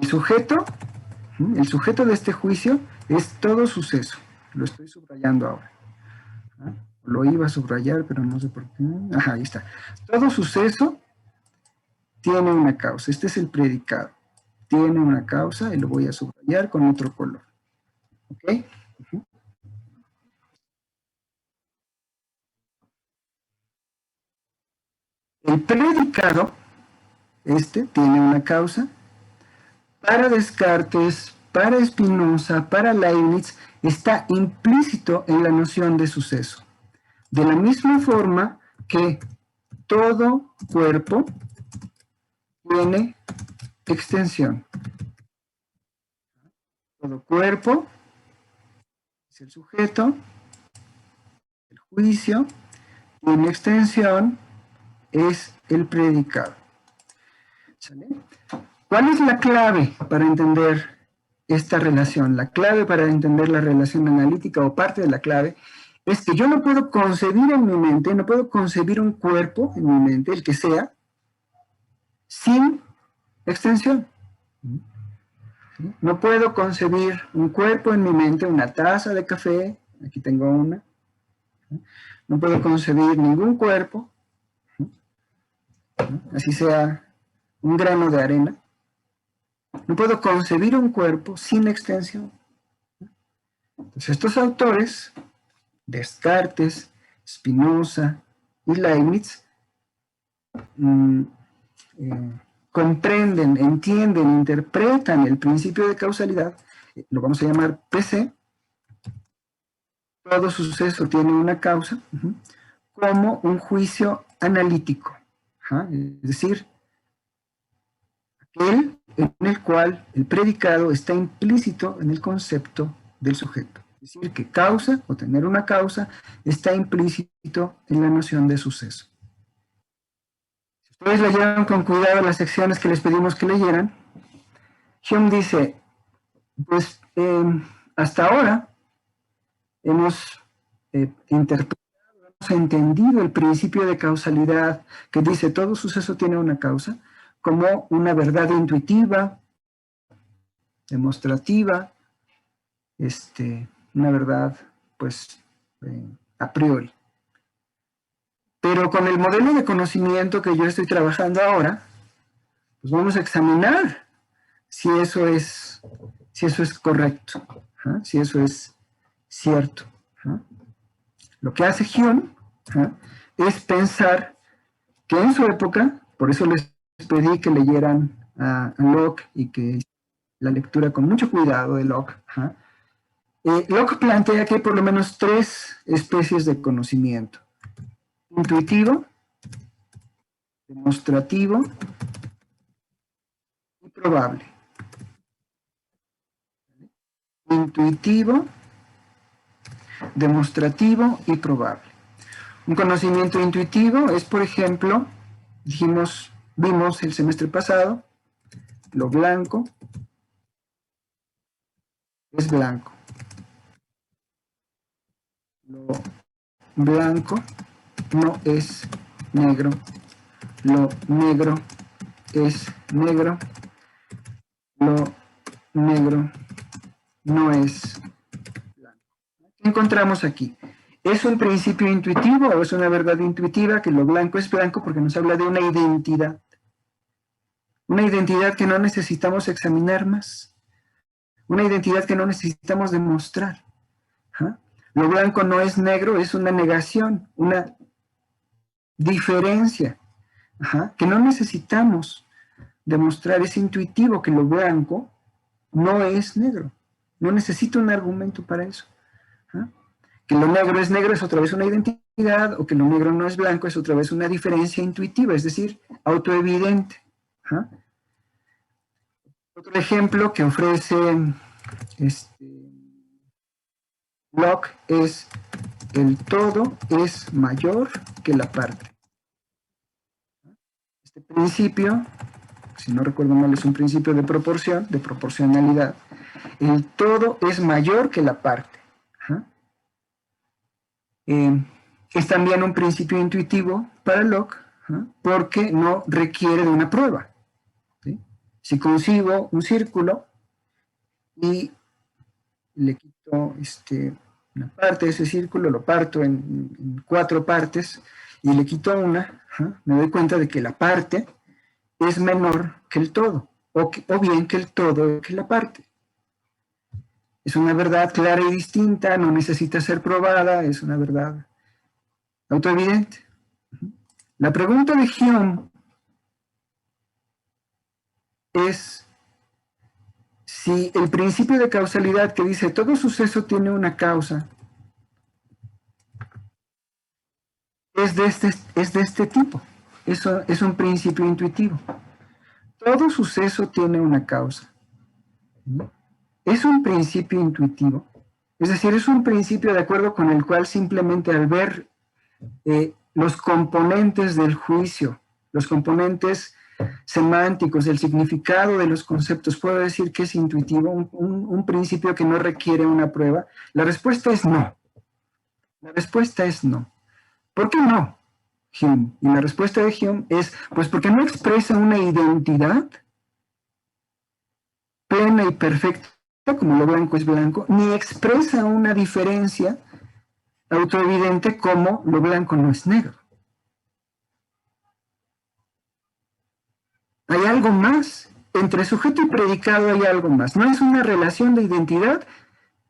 el sujeto de este juicio es todo suceso. Lo estoy subrayando ahora. Lo iba a subrayar, pero no sé por qué. Ajá, ahí está. Todo suceso tiene una causa. Este es el predicado. Tiene una causa y lo voy a subrayar con otro color. ¿Ok? El predicado, tiene una causa. Para Descartes, para Spinoza, para Leibniz, está implícito en la noción de suceso. De la misma forma que todo cuerpo tiene extensión. Todo cuerpo es el sujeto, el juicio, tiene extensión, es el predicado. ¿Sale? ¿Cuál es la clave para entender esta relación? La clave para entender la relación analítica, o parte de la clave, es que yo no puedo concebir en mi mente, no puedo concebir un cuerpo en mi mente, el que sea, sin extensión. No puedo concebir un cuerpo en mi mente, una taza de café, aquí tengo una. No puedo concebir ningún cuerpo, así sea un grano de arena. No puedo concebir un cuerpo sin extensión. Entonces, estos autores, Descartes, Spinoza y Leibniz, comprenden, entienden, interpretan el principio de causalidad, lo vamos a llamar PC, todo suceso tiene una causa, como un juicio analítico, es decir, aquel en el cual el predicado está implícito en el concepto del sujeto. Es decir, que causa, o tener una causa, está implícito en la noción de suceso. Si ustedes leyeron con cuidado las secciones que les pedimos que leyeran, Hume dice, pues hasta ahora hemos interpretado, hemos entendido el principio de causalidad que dice todo suceso tiene una causa, como una verdad intuitiva, demostrativa, una verdad, pues, a priori. Pero con el modelo de conocimiento que yo estoy trabajando ahora, pues vamos a examinar si eso es correcto, si eso es cierto. Lo que hace Hume es pensar que en su época, por eso les pedí que leyeran a Locke y que la lectura con mucho cuidado de Locke. Locke plantea que hay por lo menos 3 especies de conocimiento: intuitivo, demostrativo y probable. Intuitivo, demostrativo y probable. Un conocimiento intuitivo es, por ejemplo, vimos el semestre pasado, lo blanco es blanco. Lo blanco no es negro. Lo negro es negro. Lo negro no es blanco. ¿Qué encontramos aquí? ¿Es un principio intuitivo o es una verdad intuitiva que lo blanco es blanco porque nos habla de una identidad? Una identidad que no necesitamos examinar más. Una identidad que no necesitamos demostrar. Lo blanco no es negro, es una negación, una diferencia, que no necesitamos demostrar. Es intuitivo que lo blanco no es negro. No necesito un argumento para eso. Que lo negro es otra vez una identidad, o que lo negro no es blanco es otra vez una diferencia intuitiva, es decir, autoevidente. Otro ejemplo que ofrece Locke es: el todo es mayor que la parte. Este principio, si no recuerdo mal, es un principio de proporción, de proporcionalidad. El todo es mayor que la parte. Es también un principio intuitivo para Locke, porque no requiere de una prueba. ¿Sí? Si consigo un círculo y le quito una parte de ese círculo, lo parto en 4 partes y le quito una, me doy cuenta de que la parte es menor que el todo, o bien que el todo que la parte. Es una verdad clara y distinta, no necesita ser probada, es una verdad autoevidente. La pregunta de Hume es si el principio de causalidad que dice todo suceso tiene una causa es de este tipo. Eso es un principio intuitivo. Todo suceso tiene una causa. Es un principio intuitivo. Es decir, es un principio de acuerdo con el cual simplemente al ver los componentes del juicio, los componentes semánticos, el significado de los conceptos, puedo decir que es intuitivo, un principio que no requiere una prueba. La respuesta es no. La respuesta es no. ¿Por qué no, Hume? Y la respuesta de Hume es, pues porque no expresa una identidad plena y perfecta, como lo blanco es blanco, ni expresa una diferencia autoevidente como lo blanco no es negro. Hay algo más. Entre sujeto y predicado hay algo más. No es una relación de identidad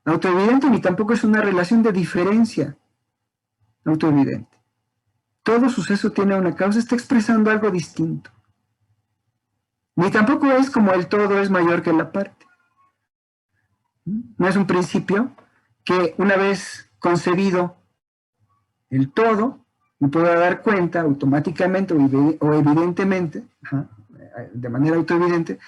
autoevidente, ni tampoco es una relación de diferencia autoevidente. Todo suceso tiene una causa, está expresando algo distinto. Ni tampoco es como el todo es mayor que la parte. No es un principio que una vez concebido el todo, me puedo dar cuenta automáticamente o evidentemente, de manera autoevidente,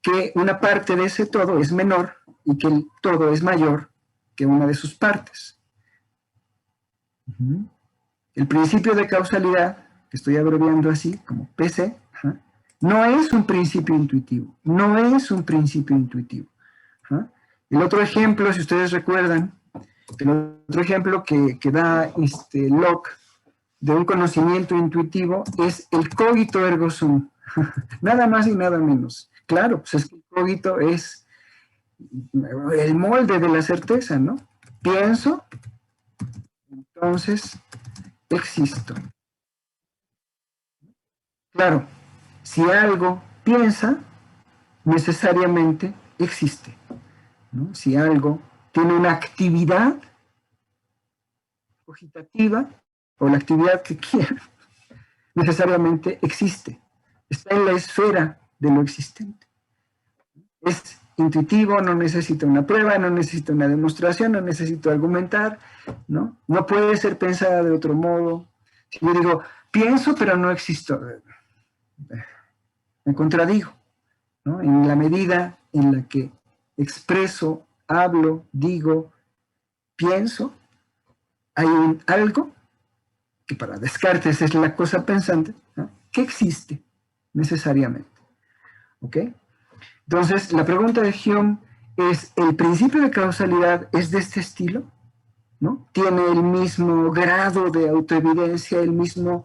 que una parte de ese todo es menor y que el todo es mayor que una de sus partes. El principio de causalidad, que estoy abreviando así, como PC, no es un principio intuitivo, no es un principio intuitivo. El otro ejemplo, si ustedes recuerdan, el otro ejemplo que da Locke de un conocimiento intuitivo es el cogito ergo sum, nada más y nada menos. Claro, pues es que el cogito es el molde de la certeza, ¿no? Pienso, entonces existo. Claro, si algo piensa, necesariamente existe, ¿no? Si algo tiene una actividad cogitativa, o la actividad que quiera, necesariamente existe. Está en la esfera de lo existente. Es intuitivo, no necesita una prueba, no necesita una demostración, no necesita argumentar, ¿no? No puede ser pensada de otro modo. Si yo digo, pienso pero no existo, me contradigo, ¿no? En la medida en la que expreso, hablo, digo, pienso, hay algo que para Descartes es la cosa pensante, ¿no? Que existe necesariamente. ¿Ok? Entonces, la pregunta de Hume es, ¿el principio de causalidad es de este estilo? ¿No? ¿Tiene el mismo grado de autoevidencia, el mismo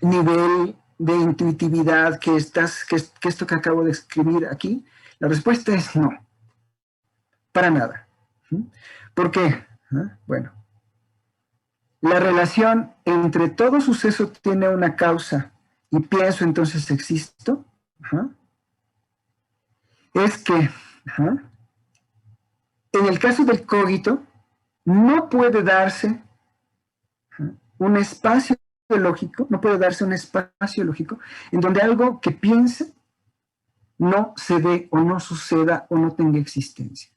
nivel de intuitividad que esto que acabo de escribir aquí? La respuesta es no, para nada. ¿Por qué? Bueno, la relación entre todo suceso tiene una causa y pienso, entonces existo, es que en el caso del cogito no puede darse un espacio lógico, no puede darse un espacio lógico en donde algo que piense no se dé o no suceda o no tenga existencia.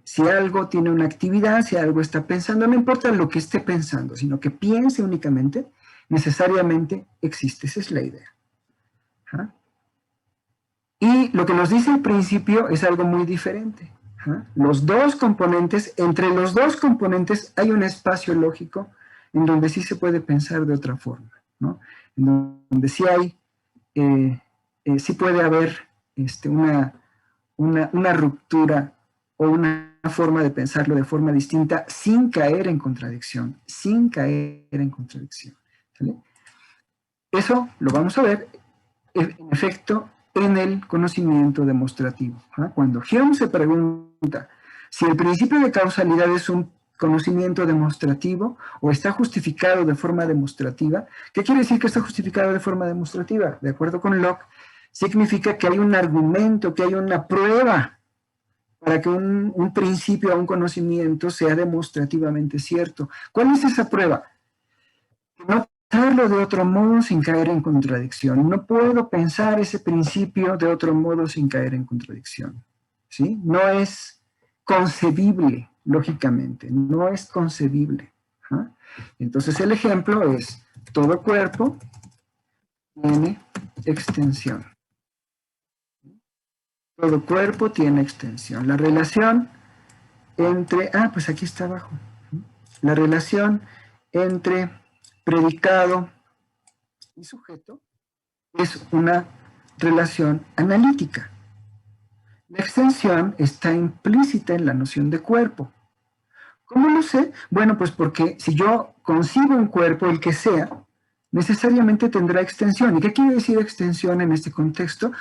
Si algo tiene una actividad, si algo está pensando, no importa lo que esté pensando, sino que piense únicamente, necesariamente existe. Esa es la idea. Y lo que nos dice el principio es algo muy diferente. Los dos componentes, entre los dos componentes hay un espacio lógico en donde sí se puede pensar de otra forma, ¿no? En donde sí hay, sí puede haber una ruptura o una forma de pensarlo de forma distinta sin caer en contradicción, sin caer en contradicción. ¿Sale? Eso lo vamos a ver en efecto, en el conocimiento demostrativo. Cuando Hume se pregunta si el principio de causalidad es un conocimiento demostrativo o está justificado de forma demostrativa, ¿qué quiere decir que está justificado de forma demostrativa? De acuerdo con Locke, significa que hay un argumento, que hay una prueba para que un principio o un conocimiento sea demostrativamente cierto. ¿Cuál es esa prueba? No pensarlo de otro modo sin caer en contradicción. No puedo pensar ese principio de otro modo sin caer en contradicción. ¿Sí? No es concebible, lógicamente, no es concebible. ¿Ah? Entonces el ejemplo es, todo cuerpo tiene extensión. Todo cuerpo tiene extensión. La relación entre, pues aquí está abajo, la relación entre predicado y sujeto es una relación analítica. La extensión está implícita en la noción de cuerpo. ¿Cómo lo sé? Bueno, pues porque si yo concibo un cuerpo, el que sea, necesariamente tendrá extensión. ¿Y qué quiere decir extensión en este contexto?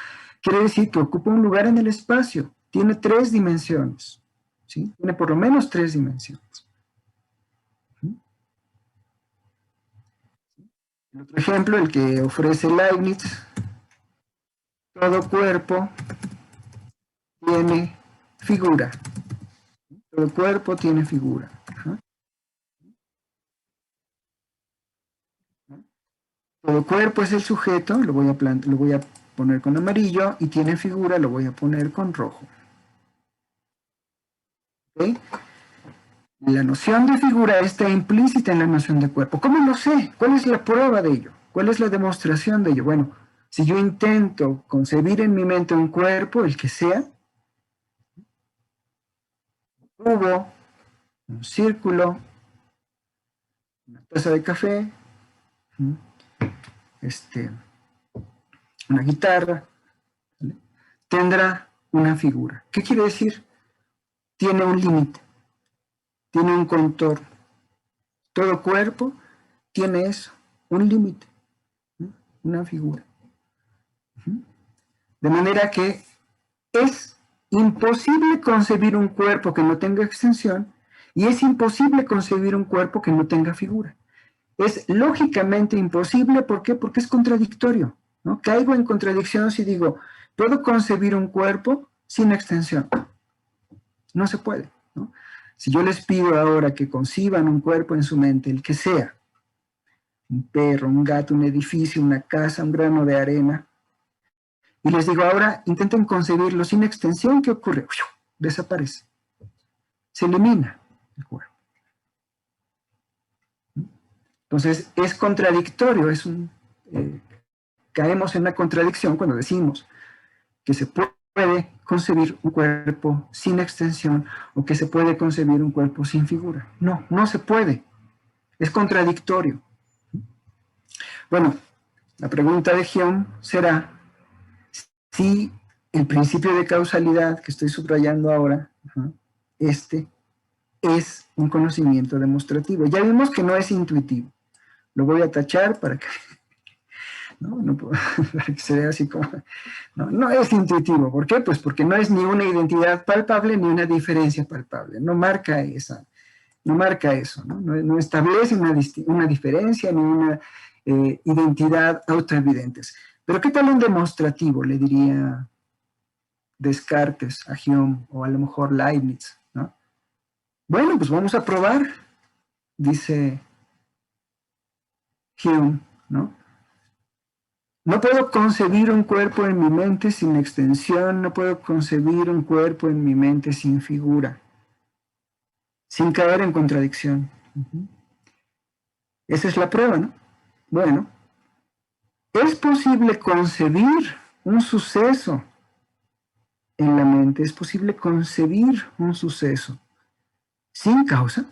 Quiere decir que ocupa un lugar en el espacio, tiene 3 dimensiones, ¿sí? Tiene por lo menos 3 dimensiones. El otro ejemplo, el que ofrece Leibniz, todo cuerpo tiene figura. Todo cuerpo tiene figura. Todo cuerpo es el sujeto, lo voy a poner con amarillo, y tiene figura, lo voy a poner con rojo. ¿Okay? La noción de figura está implícita en la noción de cuerpo. ¿Cómo lo sé? ¿Cuál es la prueba de ello? ¿Cuál es la demostración de ello? Bueno, si yo intento concebir en mi mente un cuerpo, el que sea, un cubo, un círculo, una taza de café, una guitarra, ¿vale? Tendrá una figura. ¿Qué quiere decir? Tiene un límite, tiene un contorno. Todo cuerpo tiene eso, un límite, una figura. De manera que es imposible concebir un cuerpo que no tenga extensión y es imposible concebir un cuerpo que no tenga figura. Es lógicamente imposible, ¿por qué? Porque es contradictorio, ¿no? Caigo en contradicción si digo, ¿puedo concebir un cuerpo sin extensión? No se puede, ¿no? Si yo les pido ahora que conciban un cuerpo en su mente, el que sea, un perro, un gato, un edificio, una casa, un grano de arena, y les digo ahora, intenten concebirlo sin extensión, ¿qué ocurre? Desaparece. Se elimina el cuerpo. Entonces, es contradictorio, caemos en una contradicción cuando decimos que se puede concebir un cuerpo sin extensión o que se puede concebir un cuerpo sin figura. No, no se puede. Es contradictorio. Bueno, la pregunta de Hume será si el principio de causalidad que estoy subrayando ahora, es un conocimiento demostrativo. Ya vimos que no es intuitivo. Lo voy a tachar para que, para que se vea así como... No es intuitivo. ¿Por qué? Pues porque no es ni una identidad palpable ni una diferencia palpable. No marca eso, no establece una diferencia ni una identidad autoevidentes. Pero ¿qué tal un demostrativo? Le diría Descartes a Hume o a lo mejor Leibniz, ¿no? Bueno, pues vamos a probar, dice Hume, ¿no? No puedo concebir un cuerpo en mi mente sin extensión, no puedo concebir un cuerpo en mi mente sin figura, sin caer en contradicción. Esa es la prueba, ¿no? Bueno, es posible concebir un suceso en la mente, es posible concebir un suceso sin causa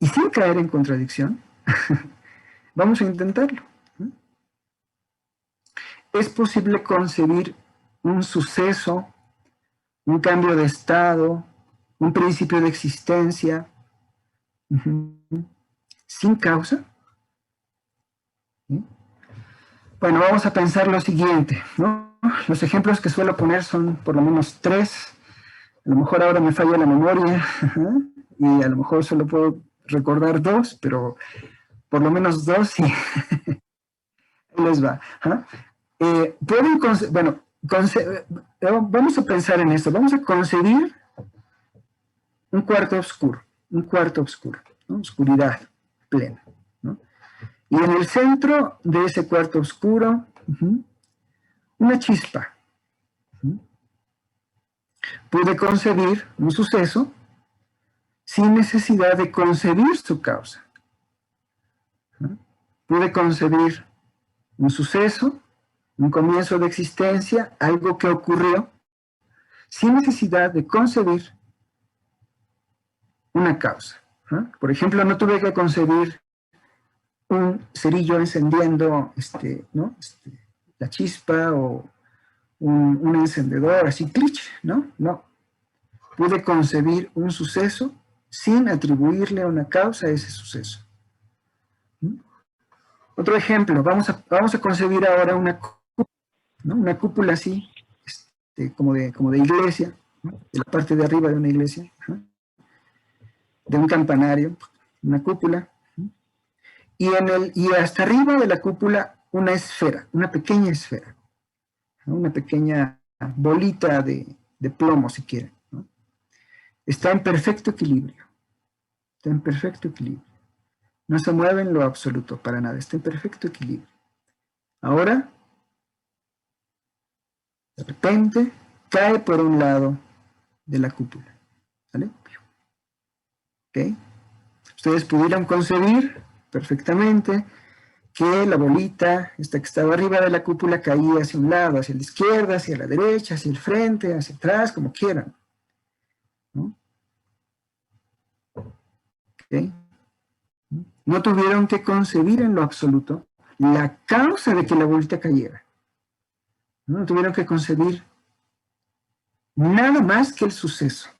y sin caer en contradicción. Vamos a intentarlo. Es posible concebir un suceso, un cambio de estado, un principio de existencia, sin causa. Bueno, vamos a pensar lo siguiente, ¿no? Los ejemplos que suelo poner son por lo menos 3. A lo mejor ahora me falla la memoria, ajá, y a lo mejor solo puedo recordar 2, pero por lo menos 2 sí. Ahí les va. Ajá. Pueden, bueno, vamos a pensar en esto. Vamos a concebir un cuarto oscuro, ¿no? Oscuridad plena, ¿no? Y en el centro de ese cuarto oscuro, una chispa. Pude concebir un suceso sin necesidad de concebir su causa. ¿No? Pude concebir un suceso, un comienzo de existencia, algo que ocurrió, sin necesidad de concebir una causa. ¿No? Por ejemplo, no tuve que concebir un cerillo encendiendo ¿no? La chispa o un encendedor así, clich, ¿no? No. Pude concebir un suceso sin atribuirle una causa a ese suceso. ¿Mm? Otro ejemplo, vamos a concebir ahora una cúpula, ¿no? Una cúpula así, como de iglesia, ¿no? De la parte de arriba de una iglesia, ¿no? De un campanario, una cúpula, ¿no? Y hasta arriba de la cúpula una esfera, una pequeña esfera, ¿no? Una pequeña bolita de plomo, si quieren, ¿no? Está en perfecto equilibrio, está en perfecto equilibrio. No se mueve en lo absoluto, para nada, está en perfecto equilibrio. Ahora, de repente, cae por un lado de la cúpula, ¿vale? ¿Ok? Ustedes pudieron concebir perfectamente que la bolita, esta que estaba arriba de la cúpula, caía hacia un lado, hacia la izquierda, hacia la derecha, hacia el frente, hacia atrás, como quieran, ¿no? ¿Ok? No tuvieron que concebir en lo absoluto la causa de que la bolita cayera. No tuvieron que concebir nada más que el suceso.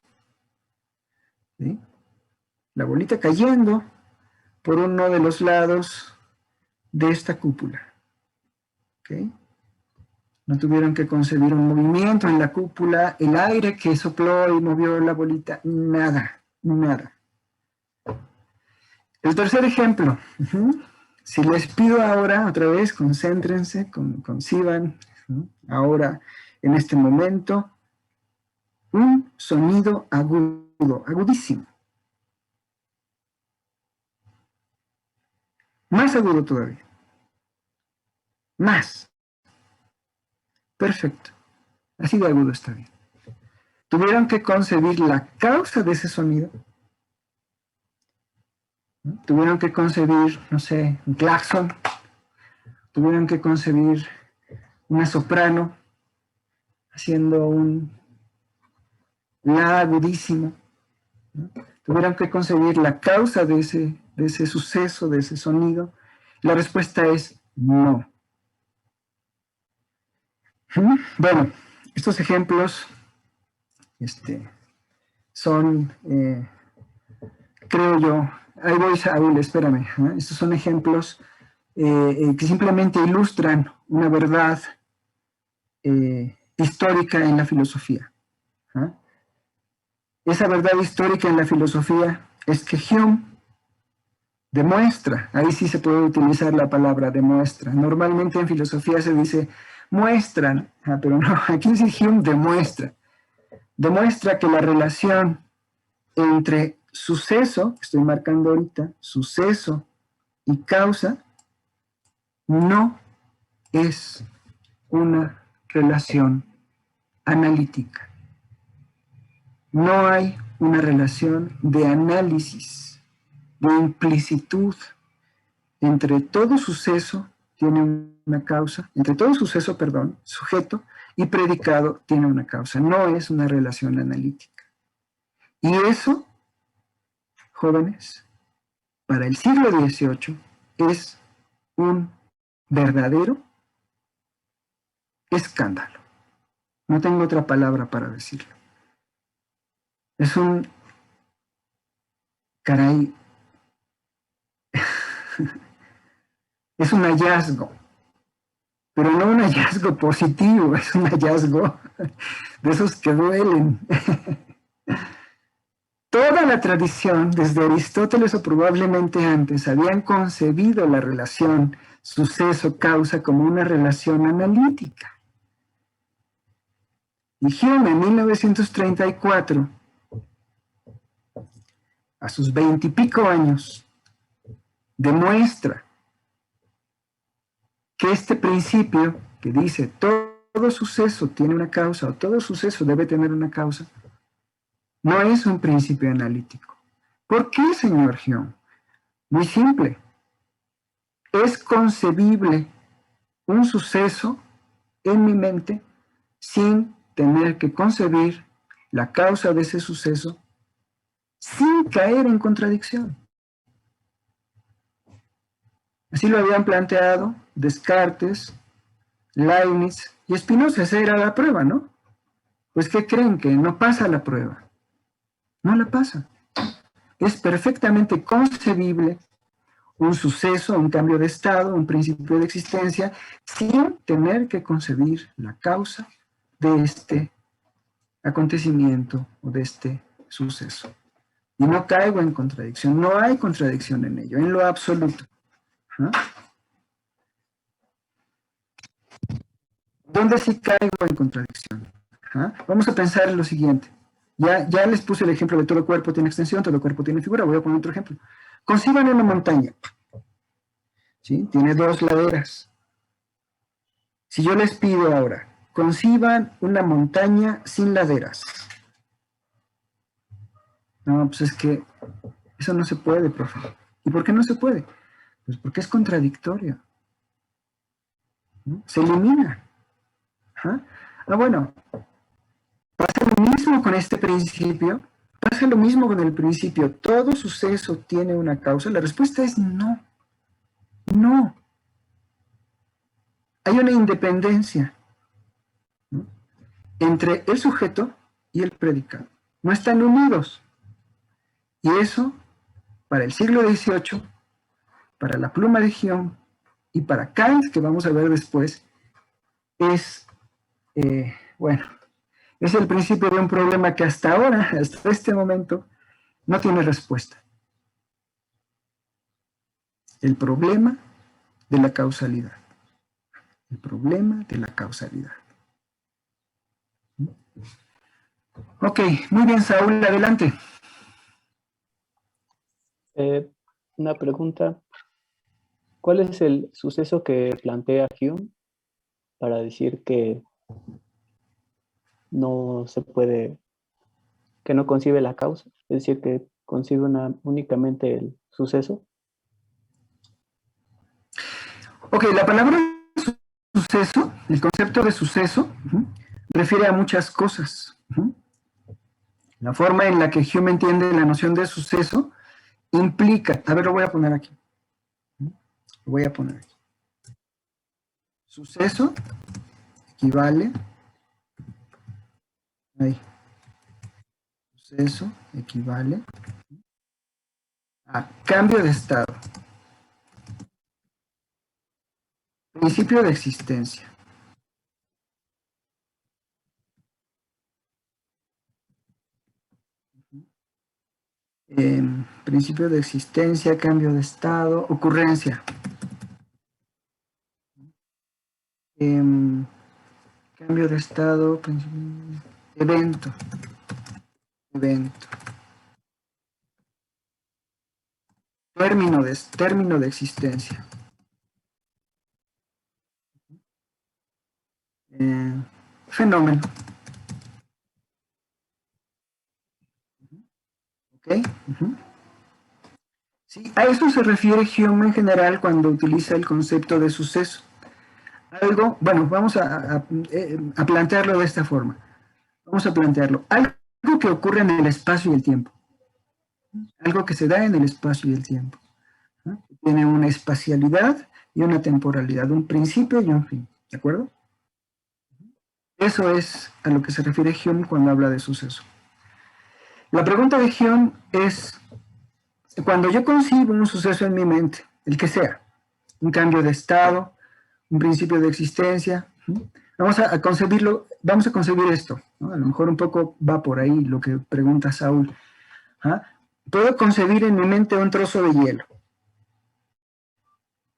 ¿Sí? La bolita cayendo por uno de los lados de esta cúpula. ¿Okay? No tuvieron que concebir un movimiento en la cúpula, el aire que sopló y movió la bolita, nada, nada. El tercer ejemplo. Si les pido ahora, otra vez, concéntrense, conciban, ¿no? Ahora, en este momento, un sonido agudo, agudísimo. Más agudo todavía. Más. Perfecto. Así de agudo está bien. Tuvieron que concebir la causa de ese sonido. ¿No? Tuvieron que concebir, no sé, un claxon. Tuvieron que concebir una soprano haciendo un la agudísimo. ¿No? Tuvieron que concebir la causa de ese suceso, de ese sonido. La respuesta es no. Bueno, estos ejemplos son, creo yo, ahí voy, Saúl, espérame, ¿no? Estos son ejemplos que simplemente ilustran una verdad histórica en la filosofía. ¿No? Esa verdad histórica en la filosofía es que Hume demuestra, ahí sí se puede utilizar la palabra demuestra. Normalmente en filosofía se dice muestran, pero no, aquí sí Hume demuestra que la relación entre suceso, que estoy marcando ahorita, suceso y causa, no es una relación analítica. No hay una relación de análisis, de implicitud. Entre todo suceso tiene una causa, entre todo suceso, perdón, sujeto y predicado tiene una causa. No es una relación analítica. Y eso, jóvenes, para el siglo XVIII es un verdadero escándalo. No tengo otra palabra para decirlo. Es un, caray, es un hallazgo pero no un hallazgo positivo, es un hallazgo de esos que duelen. Toda la tradición, desde Aristóteles o probablemente antes, habían concebido la relación suceso-causa como una relación analítica. Y Hume en 1934, a sus 20 y pico años, demuestra que este principio que dice todo suceso tiene una causa o todo suceso debe tener una causa, no es un principio analítico. ¿Por qué, señor Hume? Muy simple. Es concebible un suceso en mi mente sin tener que concebir la causa de ese suceso sin caer en contradicción. Así lo habían planteado Descartes, Leibniz y Spinoza. Esa era la prueba, ¿no? Pues ¿qué creen? Que no pasa la prueba. No la pasa. Es perfectamente concebible un suceso, un cambio de estado, un principio de existencia, sin tener que concebir la causa de este acontecimiento o de este suceso. Y no caigo en contradicción, no hay contradicción en ello, en lo absoluto. ¿No? ¿Dónde sí caigo en contradicción? ¿Ah? Vamos a pensar en lo siguiente. Ya les puse el ejemplo de todo cuerpo tiene extensión, todo cuerpo tiene figura. Voy a poner otro ejemplo. Conciban una montaña. ¿Sí? Tiene dos laderas. Si yo les pido ahora, conciban una montaña sin laderas. No, pues es que eso no se puede, profe. ¿Y por qué no se puede? Pues porque es contradictorio. ¿No? Se elimina. ¿Ah? Bueno, pasa lo mismo con este principio, pasa lo mismo con el principio. ¿Todo suceso tiene una causa? La respuesta es no. No. Hay una independencia, ¿no?, entre el sujeto y el predicado. No están unidos. Y eso, para el siglo XVIII, para la pluma de Hume y para Kant, que vamos a ver después, es, bueno, es el principio de un problema que hasta ahora, hasta este momento, no tiene respuesta. El problema de la causalidad. El problema de la causalidad. Ok, muy bien, Saúl, adelante. Una pregunta. ¿Cuál es el suceso que plantea Hume para decir que no se puede, que no concibe la causa? Es decir, que concibe únicamente el suceso. Ok, la palabra suceso, el concepto de suceso, refiere a muchas cosas. La forma en la que Hume entiende la noción de suceso implica, a ver, lo voy a poner aquí. Lo voy a poner aquí. Suceso equivale, ahí. Suceso equivale a cambio de estado. Principio de existencia. Principio de existencia, cambio de estado, ocurrencia. Cambio de estado, evento. Evento. Término de existencia. Fenómeno. ¿Ok? Sí, a eso se refiere Hume en general cuando utiliza el concepto de suceso. Algo, bueno, vamos a plantearlo de esta forma. Vamos a plantearlo. Algo que ocurre en el espacio y el tiempo. Algo que se da en el espacio y el tiempo. ¿No? Tiene una espacialidad y una temporalidad, un principio y un fin. ¿De acuerdo? Eso es a lo que se refiere Hume cuando habla de suceso. La pregunta de Hume es, cuando yo concibo un suceso en mi mente, el que sea, un cambio de estado, un principio de existencia. Vamos a concebirlo, vamos a concebir esto, ¿no? A lo mejor un poco va por ahí lo que pregunta Saúl. Puedo concebir en mi mente un trozo de hielo.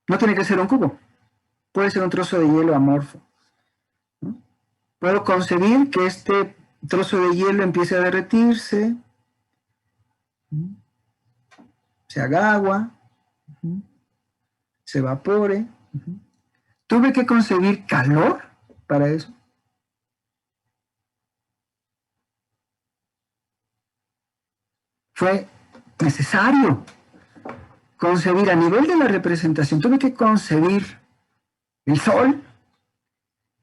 No tiene que ser un cubo, puede ser un trozo de hielo amorfo. Puedo concebir que este trozo de hielo empiece a derretirse, se haga agua, se evapore. Tuve que concebir calor para eso. Fue necesario concebir a nivel de la representación. Tuve que concebir el sol,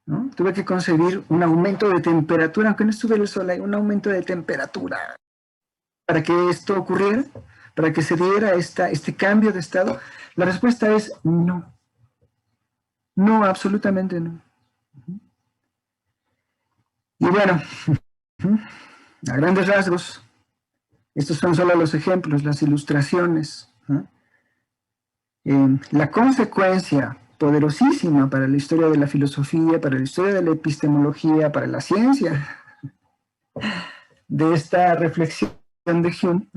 ¿no? Tuve que concebir un aumento de temperatura, aunque no estuviera el sol, hay un aumento de temperatura para que esto ocurriera, para que se diera este cambio de estado. La respuesta es no. No, absolutamente no. Y bueno, a grandes rasgos, estos son solo los ejemplos, las ilustraciones. La consecuencia poderosísima para la historia de la filosofía, para la historia de la epistemología, para la ciencia, de esta reflexión de Hume,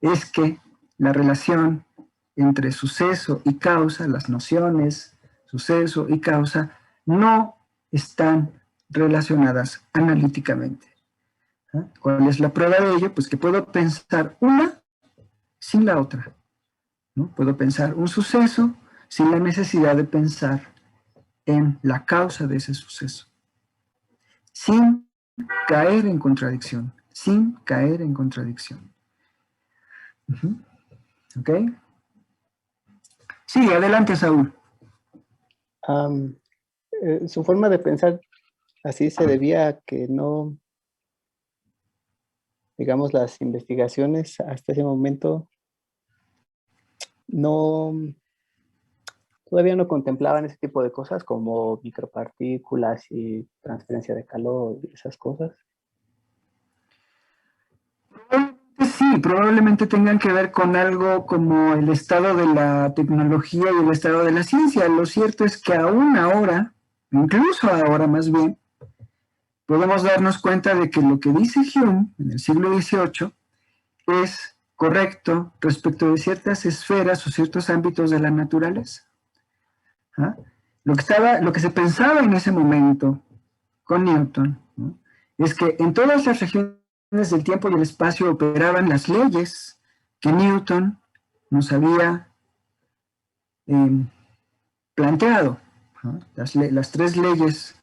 es que la relación entre suceso y causa, las nociones suceso y causa, no están relacionadas analíticamente. ¿Cuál es la prueba de ello? Pues que puedo pensar una sin la otra, ¿no? Puedo pensar un suceso sin la necesidad de pensar en la causa de ese suceso, sin caer en contradicción, sin caer en contradicción. ¿Ok? Sí, adelante, Saúl. Su forma de pensar así se debía a que no, digamos, las investigaciones hasta ese momento todavía no contemplaban ese tipo de cosas como micropartículas y transferencia de calor y esas cosas. Sí, probablemente tengan que ver con algo como el estado de la tecnología y el estado de la ciencia. Lo cierto es que aún ahora, incluso ahora más bien, podemos darnos cuenta de que lo que dice Hume en el siglo XVIII es correcto respecto de ciertas esferas o ciertos ámbitos de la naturaleza. Lo que se pensaba en ese momento con Newton, ¿no? Es que en todas las regiones del tiempo y el espacio operaban las leyes que Newton nos había planteado, ¿no? Las tres leyes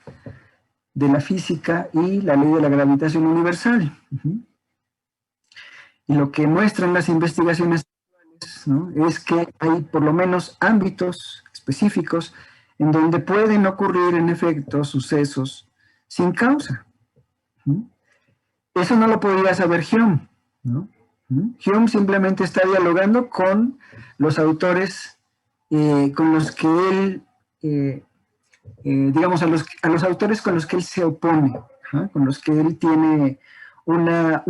de la física y la ley de la gravitación universal. Y lo que muestran las investigaciones actuales, ¿no? Es que hay por lo menos ámbitos específicos en donde pueden ocurrir en efecto sucesos sin causa. Eso no lo podría saber Hume, ¿no? Hume simplemente está dialogando con los autores con los que él, digamos, a los autores con los que él se opone, con los que él tiene una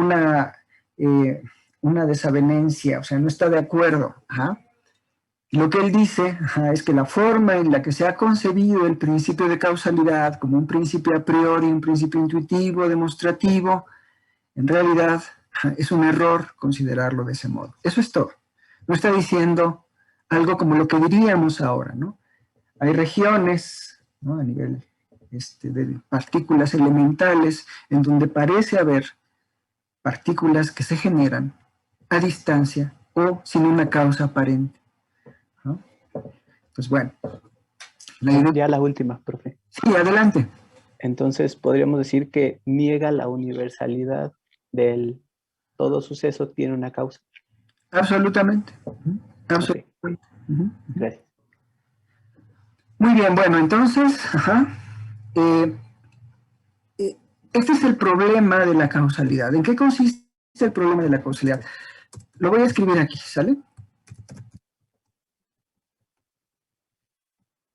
desavenencia, o sea, no está de acuerdo. Lo que él dice es que la forma en la que se ha concebido el principio de causalidad como un principio a priori, un principio intuitivo, demostrativo, en realidad es un error considerarlo de ese modo. Eso es todo. No está diciendo algo como lo que diríamos ahora, ¿no? Hay regiones, ¿no? A nivel de partículas elementales en donde parece haber partículas que se generan a distancia o sin una causa aparente, ¿no? Pues bueno. Ya la última, profe. Sí, adelante. Entonces, podríamos decir que niega la universalidad del todo suceso tiene una causa. Absolutamente. Absolutamente. Okay. Gracias. Muy bien, bueno, entonces, este es el problema de la causalidad. ¿En qué consiste el problema de la causalidad? Lo voy a escribir aquí, ¿sale?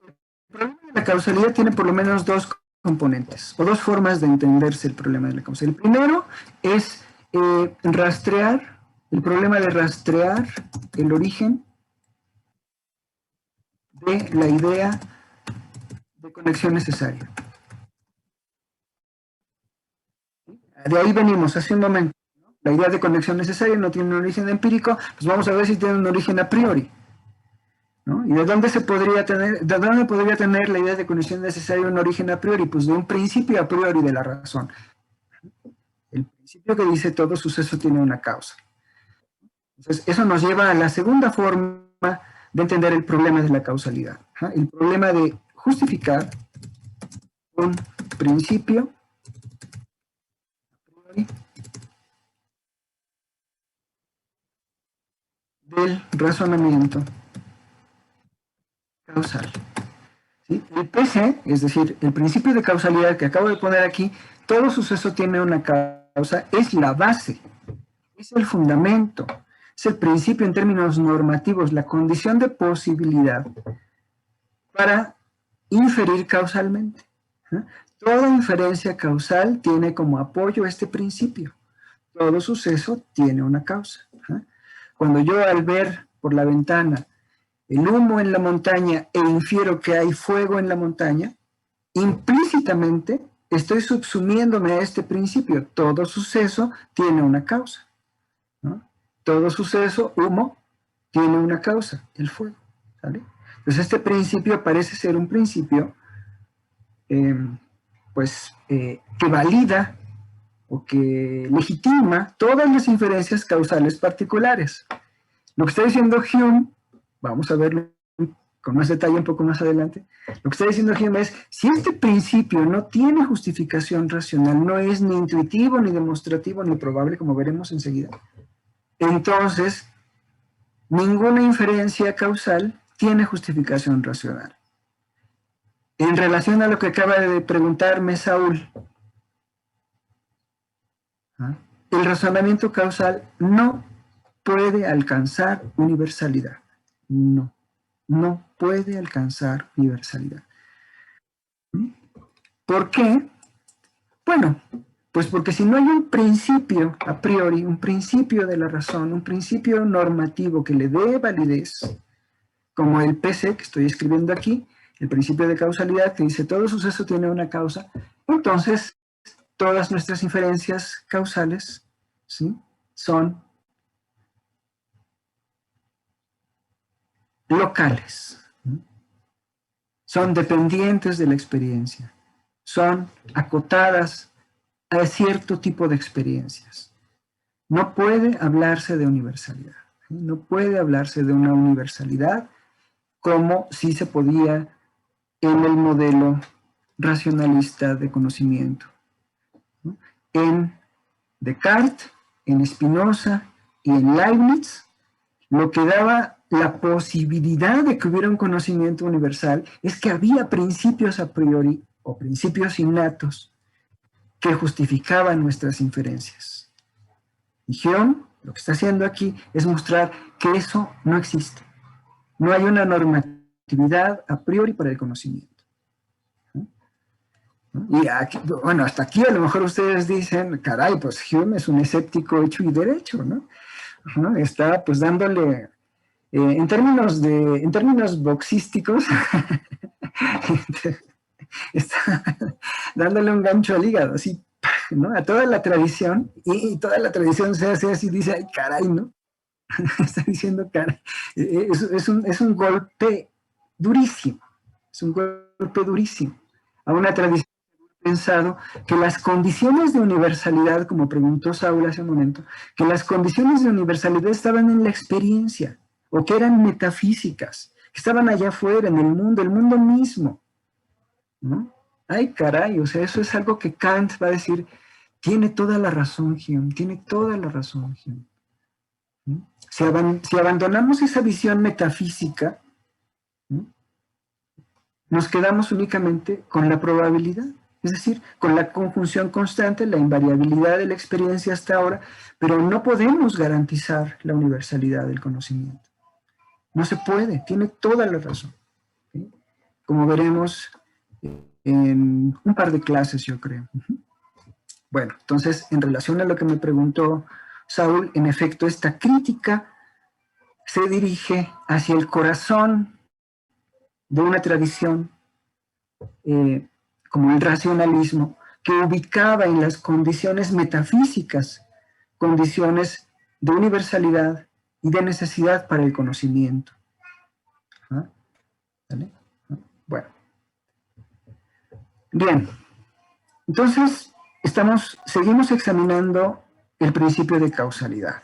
El problema de la causalidad tiene por lo menos dos componentes, o dos formas de entenderse el problema de la causalidad. El primero es rastrear, el problema de rastrear el origen de la idea conexión necesaria. De ahí venimos hace un momento. La idea de conexión necesaria no tiene un origen empírico, pues vamos a ver si tiene un origen a priori, ¿no? ¿Y de dónde podría tener la idea de conexión necesaria un origen a priori? Pues de un principio a priori de la razón. El principio que dice todo suceso tiene una causa. Entonces, eso nos lleva a la segunda forma de entender el problema de la causalidad. El problema de justificar un principio a priori del razonamiento causal. ¿Sí? El PC, es decir, el principio de causalidad que acabo de poner aquí, todo suceso tiene una causa, es la base, es el fundamento, es el principio en términos normativos, la condición de posibilidad para inferir causalmente. Toda inferencia causal tiene como apoyo este principio. Todo suceso tiene una causa. Cuando yo al ver por la ventana el humo en la montaña e infiero que hay fuego en la montaña, implícitamente estoy subsumiéndome a este principio. Todo suceso tiene una causa, ¿no? Todo suceso, humo, tiene una causa, el fuego, ¿vale? Entonces este principio parece ser un principio que valida o que legitima todas las inferencias causales particulares. Lo que está diciendo Hume, vamos a verlo con más detalle un poco más adelante, lo que está diciendo Hume es, si este principio no tiene justificación racional, no es ni intuitivo, ni demostrativo, ni probable, como veremos enseguida, entonces ninguna inferencia causal tiene justificación racional. En relación a lo que acaba de preguntarme Saúl, el razonamiento causal no puede alcanzar universalidad. No puede alcanzar universalidad. ¿Por qué? Bueno, pues porque si no hay un principio a priori, un principio de la razón, un principio normativo que le dé validez, como el PC que estoy escribiendo aquí, el principio de causalidad que dice todo suceso tiene una causa, entonces todas nuestras inferencias causales, ¿sí?, son locales, ¿sí?, son dependientes de la experiencia, son acotadas a cierto tipo de experiencias. No puede hablarse de universalidad, ¿sí?, no puede hablarse de una universalidad como si se podía en el modelo racionalista de conocimiento, ¿no? En Descartes, en Spinoza y en Leibniz, lo que daba la posibilidad de que hubiera un conocimiento universal es que había principios a priori o principios innatos que justificaban nuestras inferencias. Y Hume lo que está haciendo aquí es mostrar que eso no existe. No hay una normatividad a priori para el conocimiento. Y aquí, bueno, hasta aquí a lo mejor ustedes dicen, caray, pues Hume es un escéptico hecho y derecho, ¿no? Está pues dándole, en términos boxísticos, está dándole un gancho al hígado, así, ¿no?, a toda la tradición, y toda la tradición se hace así, dice, ay, caray, ¿no? Está diciendo, caray, es un golpe durísimo, es un golpe durísimo a una tradición pensado que las condiciones de universalidad, como preguntó Saúl hace un momento, que las condiciones de universalidad estaban en la experiencia, o que eran metafísicas, que estaban allá afuera, en el mundo mismo, ¿no? Ay, caray, o sea, eso es algo que Kant va a decir, tiene toda la razón, Hume, tiene toda la razón, Hume. ¿Sí? Si abandonamos esa visión metafísica, ¿sí?, nos quedamos únicamente con la probabilidad, es decir, con la conjunción constante, la invariabilidad de la experiencia hasta ahora, pero no podemos garantizar la universalidad del conocimiento. No se puede, tiene toda la razón, ¿sí?, como veremos en un par de clases, yo creo. Bueno, entonces, en relación a lo que me preguntó Saúl, en efecto, esta crítica se dirige hacia el corazón de una tradición como el racionalismo, que ubicaba en las condiciones metafísicas, condiciones de universalidad y de necesidad para el conocimiento. ¿Ah? ¿Vale? Bueno. Bien. Entonces, seguimos examinando el principio de causalidad.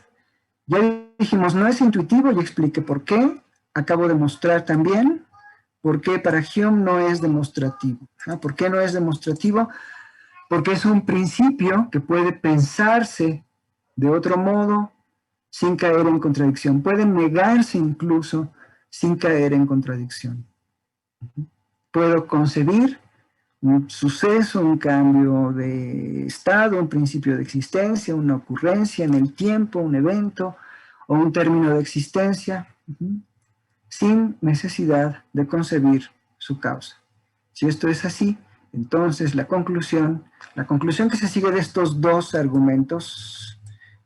Ya dijimos, no es intuitivo, ya expliqué por qué. Acabo de mostrar también por qué para Hume no es demostrativo. ¿Por qué no es demostrativo? Porque es un principio que puede pensarse de otro modo sin caer en contradicción. Puede negarse incluso sin caer en contradicción. Puedo concebir un suceso, un cambio de estado, un principio de existencia, una ocurrencia en el tiempo, un evento o un término de existencia, sin necesidad de concebir su causa. Si esto es así, entonces la conclusión que se sigue de estos dos argumentos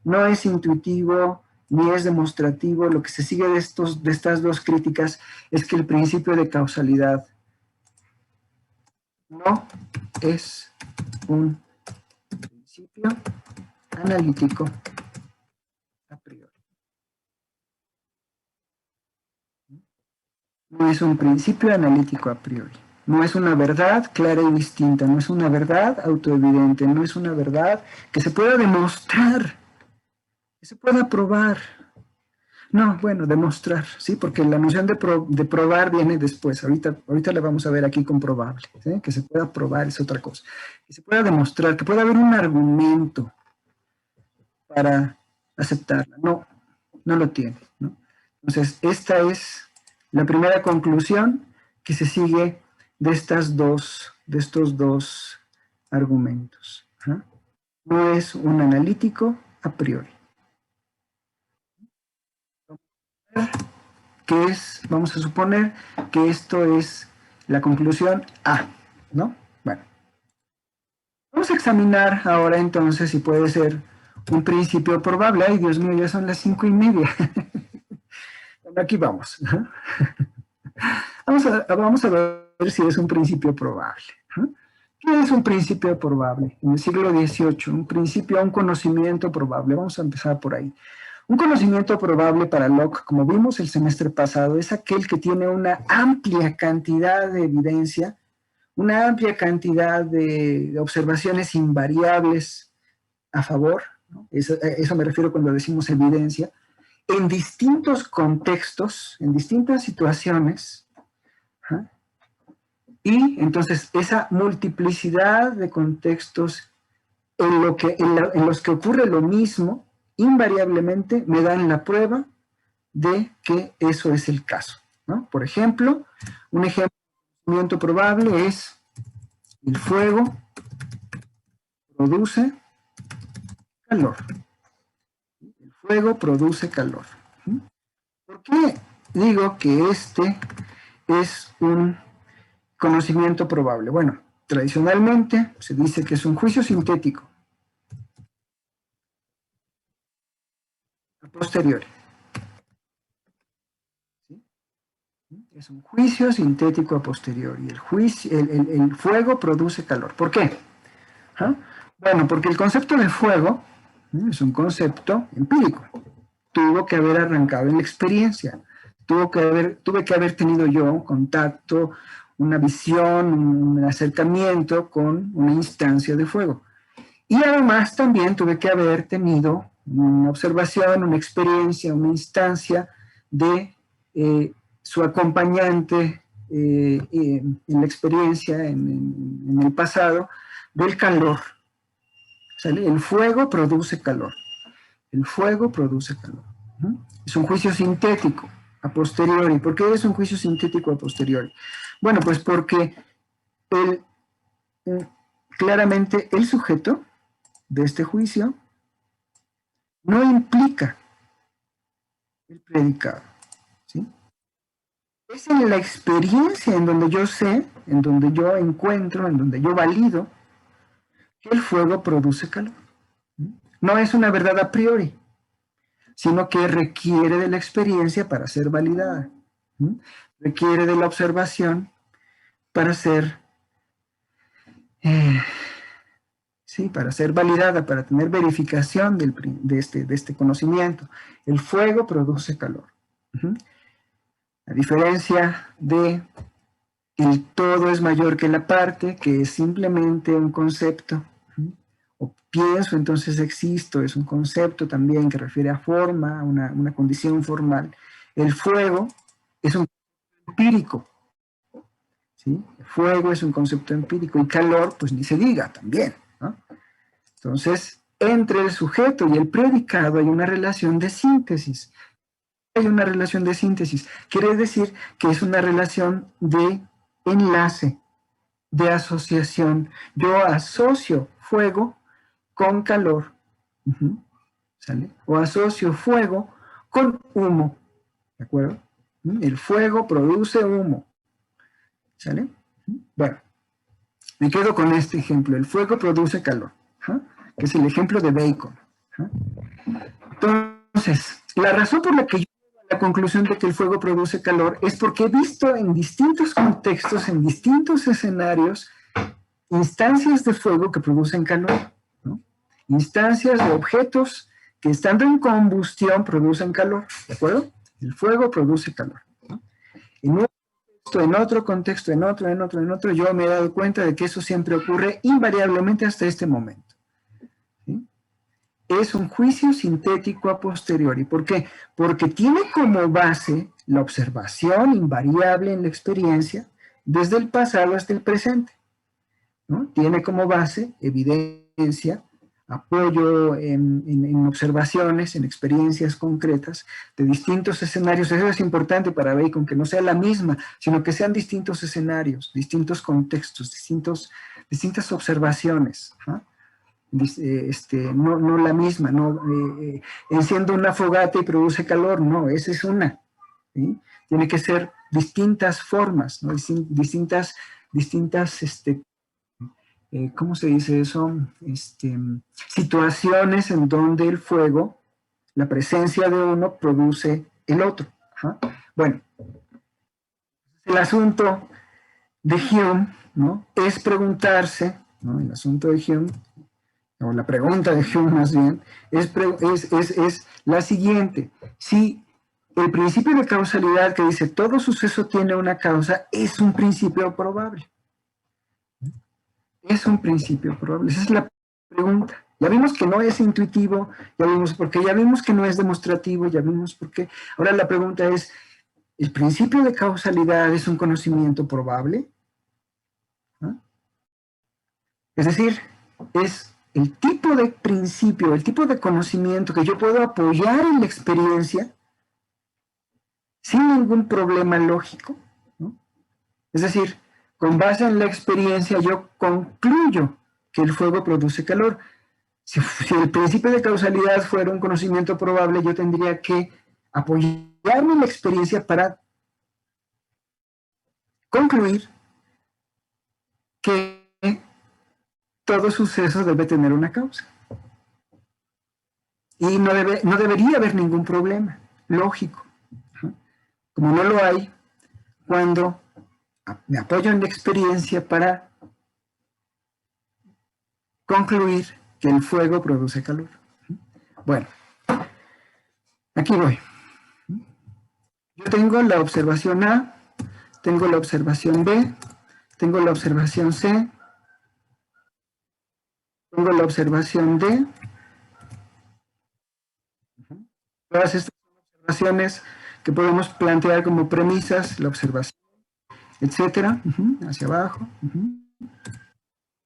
no es intuitivo ni es demostrativo. Lo que se sigue de estas dos críticas es que el principio de causalidad no es un principio analítico a priori. No es un principio analítico a priori. No es una verdad clara y distinta, no es una verdad autoevidente, no es una verdad que se pueda demostrar, que se pueda probar. No, bueno, demostrar, sí, porque la noción de probar viene después. Ahorita la vamos a ver aquí con probable, ¿sí? Que se pueda probar es otra cosa. Que se pueda demostrar, que pueda haber un argumento para aceptarla. No, no lo tiene, ¿no? Entonces, esta es la primera conclusión que se sigue de estos dos argumentos. ¿Ah? No es un analítico a priori. Vamos a suponer que esto es la conclusión A, ¿no? Bueno. Vamos a examinar ahora entonces si puede ser un principio probable. Ay, Dios mío, ya son las 5:30. Bueno, aquí vamos. Vamos a ver si es un principio probable. ¿Qué es un principio probable? En el siglo XVIII, un conocimiento probable. Vamos a empezar por ahí. Un conocimiento probable para Locke, como vimos el semestre pasado, es aquel que tiene una amplia cantidad de evidencia, una amplia cantidad de observaciones invariables a favor, ¿no? Eso me refiero cuando decimos evidencia, en distintos contextos, en distintas situaciones, ¿ah? Y entonces esa multiplicidad de contextos en los que ocurre lo mismo, invariablemente me dan la prueba de que eso es el caso, ¿no? Por ejemplo, un ejemplo de conocimiento probable es el fuego produce calor. El fuego produce calor. ¿Por qué digo que este es un conocimiento probable? Bueno, tradicionalmente se dice que es un juicio sintético a posteriori. ¿Sí? Es un juicio sintético a posteriori. El fuego produce calor. ¿Por qué? ¿Ah? Bueno, porque el concepto de fuego es un concepto empírico. Tuvo que haber arrancado en la experiencia. Tuve que haber tenido yo contacto, una visión, un acercamiento con una instancia de fuego. Y además también tuve que haber tenido una observación, una experiencia, una instancia de su acompañante en la experiencia, en el pasado, del calor. ¿Sale? El fuego produce calor. El fuego produce calor. Es un juicio sintético a posteriori. ¿Por qué es un juicio sintético a posteriori? Bueno, pues porque claramente el sujeto de este juicio no implica el predicado, ¿sí? Es en la experiencia en donde yo sé, en donde yo encuentro, en donde yo valido que el fuego produce calor. No es una verdad a priori, sino que requiere de la experiencia para ser validada. Requiere de la observación para ser ¿sí? Para ser validada, para tener verificación de este conocimiento. El fuego produce calor. A diferencia de el todo es mayor que la parte, que es simplemente un concepto. O pienso, entonces existo, es un concepto también que refiere a forma, a una condición formal. El fuego es un empírico. ¿Sí? Fuego es un concepto empírico y calor, pues ni se diga también, ¿no? Entonces, entre el sujeto y el predicado hay una relación de síntesis. Hay una relación de síntesis. Quiere decir que es una relación de enlace, de asociación. Yo asocio fuego con calor, ¿sale? O asocio fuego con humo, ¿de acuerdo? El fuego produce humo. ¿Sale? Bueno, me quedo con este ejemplo. El fuego produce calor, que es el ejemplo de Bacon. Entonces, la razón por la que yo llego a la conclusión de que el fuego produce calor es porque he visto en distintos contextos, en distintos escenarios, instancias de fuego que producen calor, ¿no? Instancias de objetos que estando en combustión producen calor, ¿de acuerdo? El fuego produce calor, ¿no? En otro contexto, en otro, yo me he dado cuenta de que eso siempre ocurre invariablemente hasta este momento. ¿Sí? Es un juicio sintético a posteriori. ¿Por qué? Porque tiene como base la observación invariable en la experiencia desde el pasado hasta el presente, ¿no? Tiene como base evidencia, apoyo en observaciones, en experiencias concretas de distintos escenarios. Eso es importante para Bacon, que no sea la misma, sino que sean distintos escenarios, distintos contextos, distintas observaciones, ¿no? No la misma, no enciendo una fogata y produce calor, no, esa es una, ¿sí? Tiene que ser distintas formas, ¿no? distintas ¿cómo se dice eso? Situaciones en donde el fuego, la presencia de uno, produce el otro. Bueno, el asunto de Hume, ¿no? Es preguntarse, ¿no? El asunto de Hume, o la pregunta de Hume más bien, es la siguiente. Si el principio de causalidad que dice todo suceso tiene una causa es un principio probable. Es un principio probable. Esa es la pregunta. Ya vimos que no es intuitivo, ya vimos por qué, ya vimos que no es demostrativo, ya vimos por qué. Ahora la pregunta es, ¿el principio de causalidad es un conocimiento probable? ¿No? Es decir, es el tipo de principio, el tipo de conocimiento que yo puedo apoyar en la experiencia sin ningún problema lógico, ¿no? Es decir, con base en la experiencia yo concluyo que el fuego produce calor. Si el principio de causalidad fuera un conocimiento probable, yo tendría que apoyarme en la experiencia para concluir que todo suceso debe tener una causa. Y no debería haber ningún problema lógico, ¿no? Como no lo hay cuando me apoyo en la experiencia para concluir que el fuego produce calor. Bueno, aquí voy. Yo tengo la observación A, tengo la observación B, tengo la observación C, tengo la observación D. Todas estas observaciones que podemos plantear como premisas, la observación, etcétera, hacia abajo.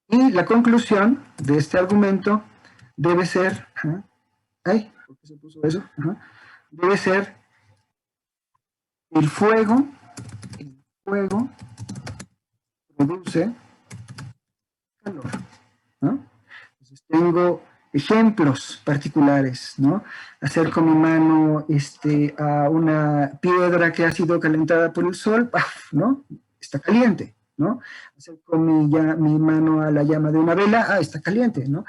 Y la conclusión de este argumento debe ser, ay, ¿por qué se puso eso? Debe ser el fuego produce calor, ¿no? Entonces tengo ejemplos particulares, ¿no? Acerco mi mano a una piedra que ha sido calentada por el sol, ¡paf!, ¿no? Está caliente, ¿no? Acerco mi mano a la llama de una vela, está caliente, ¿no?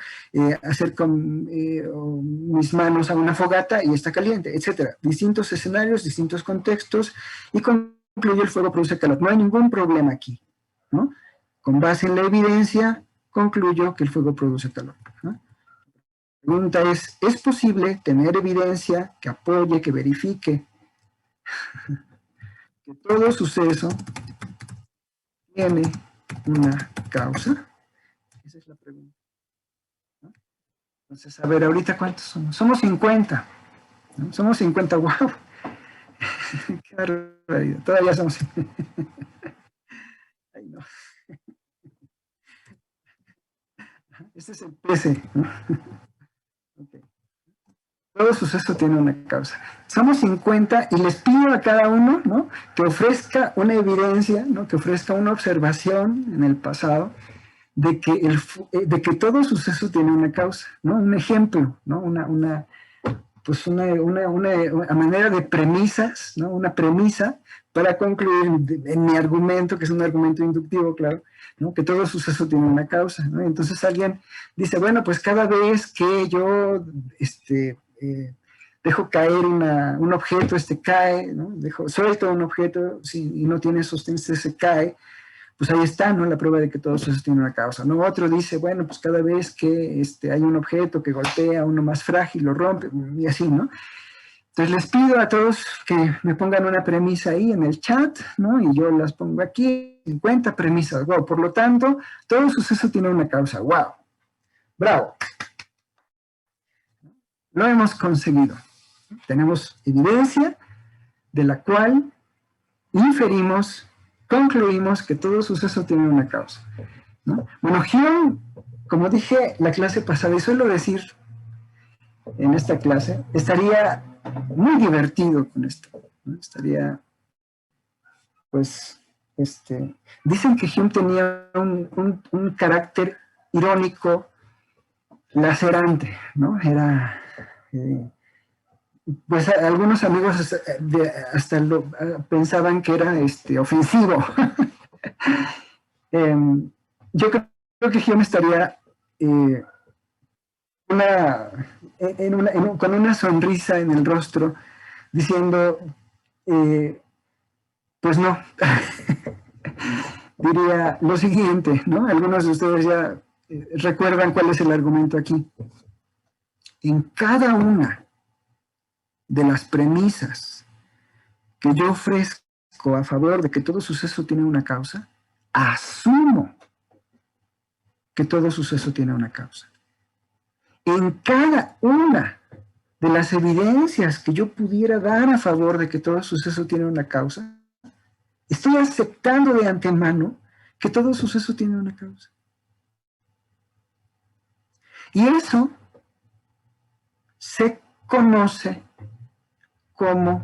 Acerco mis manos a una fogata y está caliente, etcétera. Distintos escenarios, distintos contextos, y concluye el fuego produce calor. No hay ningún problema aquí, ¿no? Con base en la evidencia, concluyo que el fuego produce calor, ¿no? La pregunta ¿es posible tener evidencia que apoye, que verifique que todo suceso tiene una causa? Esa es la pregunta, ¿no? Entonces, a ver, ahorita ¿cuántos somos? Somos 50, ¿no? Somos 50, wow. Qué barbaridad, todavía somos 50. Ay, no. Este es el PC, ¿no? Okay. Todo suceso tiene una causa. Somos 50 y les pido a cada uno, ¿no?, que ofrezca una evidencia, ¿no?, que ofrezca una observación en el pasado de que todo suceso tiene una causa, ¿no? Un ejemplo, ¿no? Una manera de premisas, ¿no? Una premisa para concluir en mi argumento, que es un argumento inductivo, claro, ¿no?, que todo suceso tiene una causa, ¿no? Entonces alguien dice, bueno, pues cada vez que yo dejo caer un objeto, cae, ¿no? Suelto un objeto y no tiene sostén, se cae, pues ahí está, ¿no?, la prueba de que todo eso tiene una causa, ¿no? Otro dice, bueno, pues cada vez que hay un objeto que golpea a uno más frágil, lo rompe, y así, ¿no? Entonces les pido a todos que me pongan una premisa ahí en el chat, ¿no? Y yo las pongo aquí, 50 premisas, wow. Por lo tanto, todo suceso tiene una causa, wow. Bravo. Lo hemos conseguido. Tenemos evidencia de la cual inferimos, concluimos que todo suceso tiene una causa, ¿no? Bueno, Hume, como dije la clase pasada, y suelo decir en esta clase, estaría muy divertido con esto, ¿no? Estaría, pues, dicen que Hume tenía un carácter irónico, lacerante, ¿no? Era, pues algunos amigos hasta pensaban que era ofensivo. Yo creo que Hume estaría con una sonrisa en el rostro, diciendo, pues no, diría lo siguiente, ¿no? Algunos de ustedes ya recuerdan cuál es el argumento aquí. En cada una de las premisas que yo ofrezco a favor de que todo suceso tiene una causa, asumo que todo suceso tiene una causa. En cada una de las evidencias que yo pudiera dar a favor de que todo suceso tiene una causa, estoy aceptando de antemano que todo suceso tiene una causa. Y eso se conoce como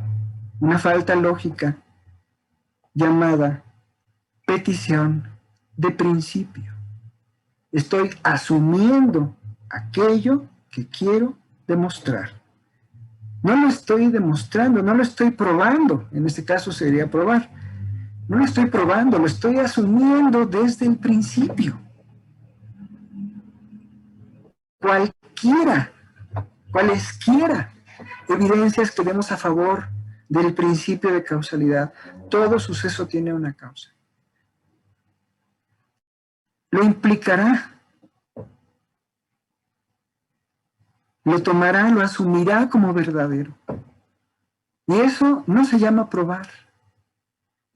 una falta lógica llamada petición de principio. Estoy asumiendo aquello que quiero demostrar. No lo estoy demostrando, no lo estoy probando. En este caso sería probar. No lo estoy probando, lo estoy asumiendo desde el principio. Cualesquiera evidencias que demos a favor del principio de causalidad, todo suceso tiene una causa. Lo implicará, lo tomará, lo asumirá como verdadero. Y eso no se llama probar,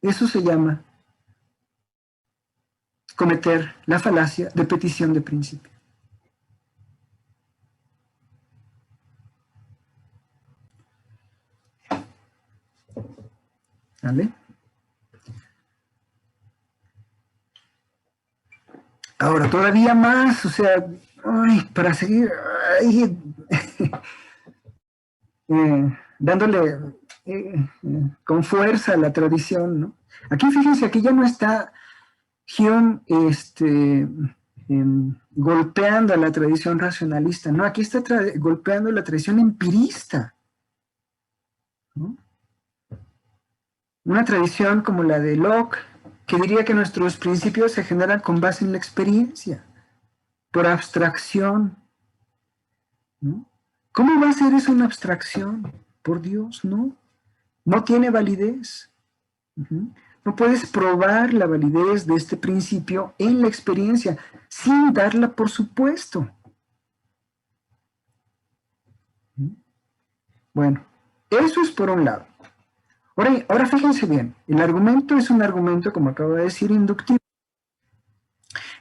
eso se llama cometer la falacia de petición de principio. ¿Vale? Ahora, todavía más, o sea, para seguir dándole con fuerza a la tradición, ¿no? Aquí fíjense, aquí ya no está Hume golpeando a la tradición racionalista, no, aquí está golpeando la tradición empirista, ¿no? Una tradición como la de Locke, que diría que nuestros principios se generan con base en la experiencia, por abstracción, ¿no? ¿Cómo va a ser eso una abstracción? Por Dios, no. No tiene validez. No puedes probar la validez de este principio en la experiencia sin darla por supuesto. Bueno, eso es por un lado. Ahora fíjense bien, el argumento es un argumento, como acabo de decir, inductivo.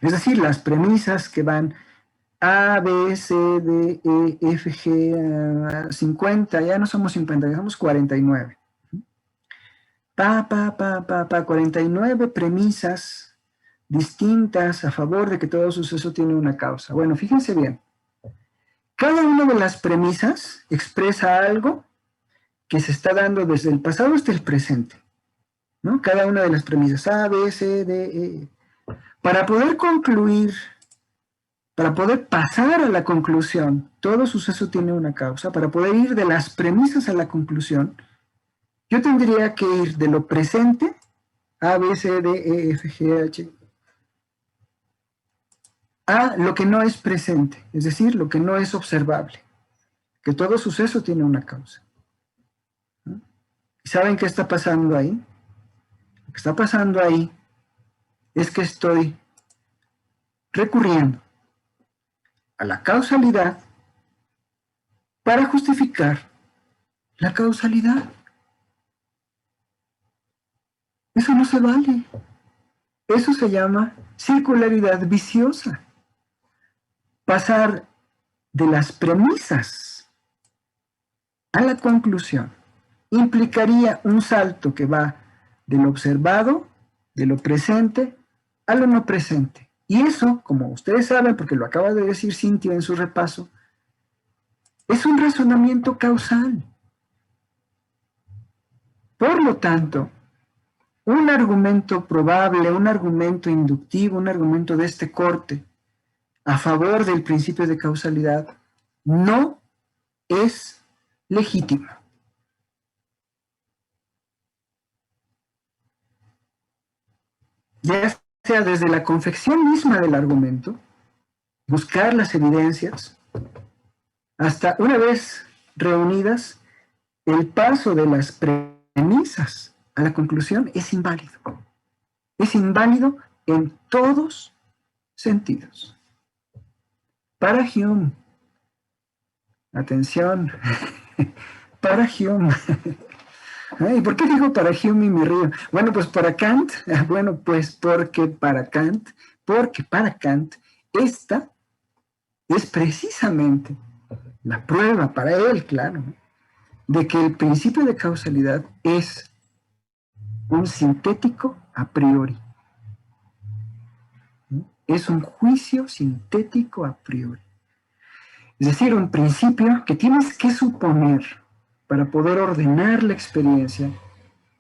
Es decir, las premisas que van A, B, C, D, E, F, G, 50, ya no somos 50, ya somos 49. 49 premisas distintas a favor de que todo suceso tiene una causa. Bueno, fíjense bien. Cada una de las premisas expresa algo que se está dando desde el pasado hasta el presente, ¿no? Cada una de las premisas A, B, C, D, E. Para poder concluir, para poder pasar a la conclusión, todo suceso tiene una causa. Para poder ir de las premisas a la conclusión, yo tendría que ir de lo presente, A, B, C, D, E, F, G, H, a lo que no es presente, es decir, lo que no es observable, que todo suceso tiene una causa. ¿Y saben qué está pasando ahí? Lo que está pasando ahí es que estoy recurriendo a la causalidad para justificar la causalidad. Eso no se vale. Eso se llama circularidad viciosa. Pasar de las premisas a la conclusión implicaría un salto que va de lo observado, de lo presente, a lo no presente. Y eso, como ustedes saben, porque lo acaba de decir Cintia en su repaso, es un razonamiento causal. Por lo tanto, un argumento probable, un argumento inductivo, un argumento de este corte a favor del principio de causalidad no es legítimo. Ya sea desde la confección misma del argumento, buscar las evidencias, hasta una vez reunidas, el paso de las premisas a la conclusión es inválido. Es inválido en todos sentidos. Para Hume, atención, para Hume. ¿Y por qué digo para Hume y me río? Bueno, pues para Kant, porque para Kant esta es precisamente la prueba para él, claro, de que el principio de causalidad es un sintético a priori. Es un juicio sintético a priori. Es decir, un principio que tienes que suponer para poder ordenar la experiencia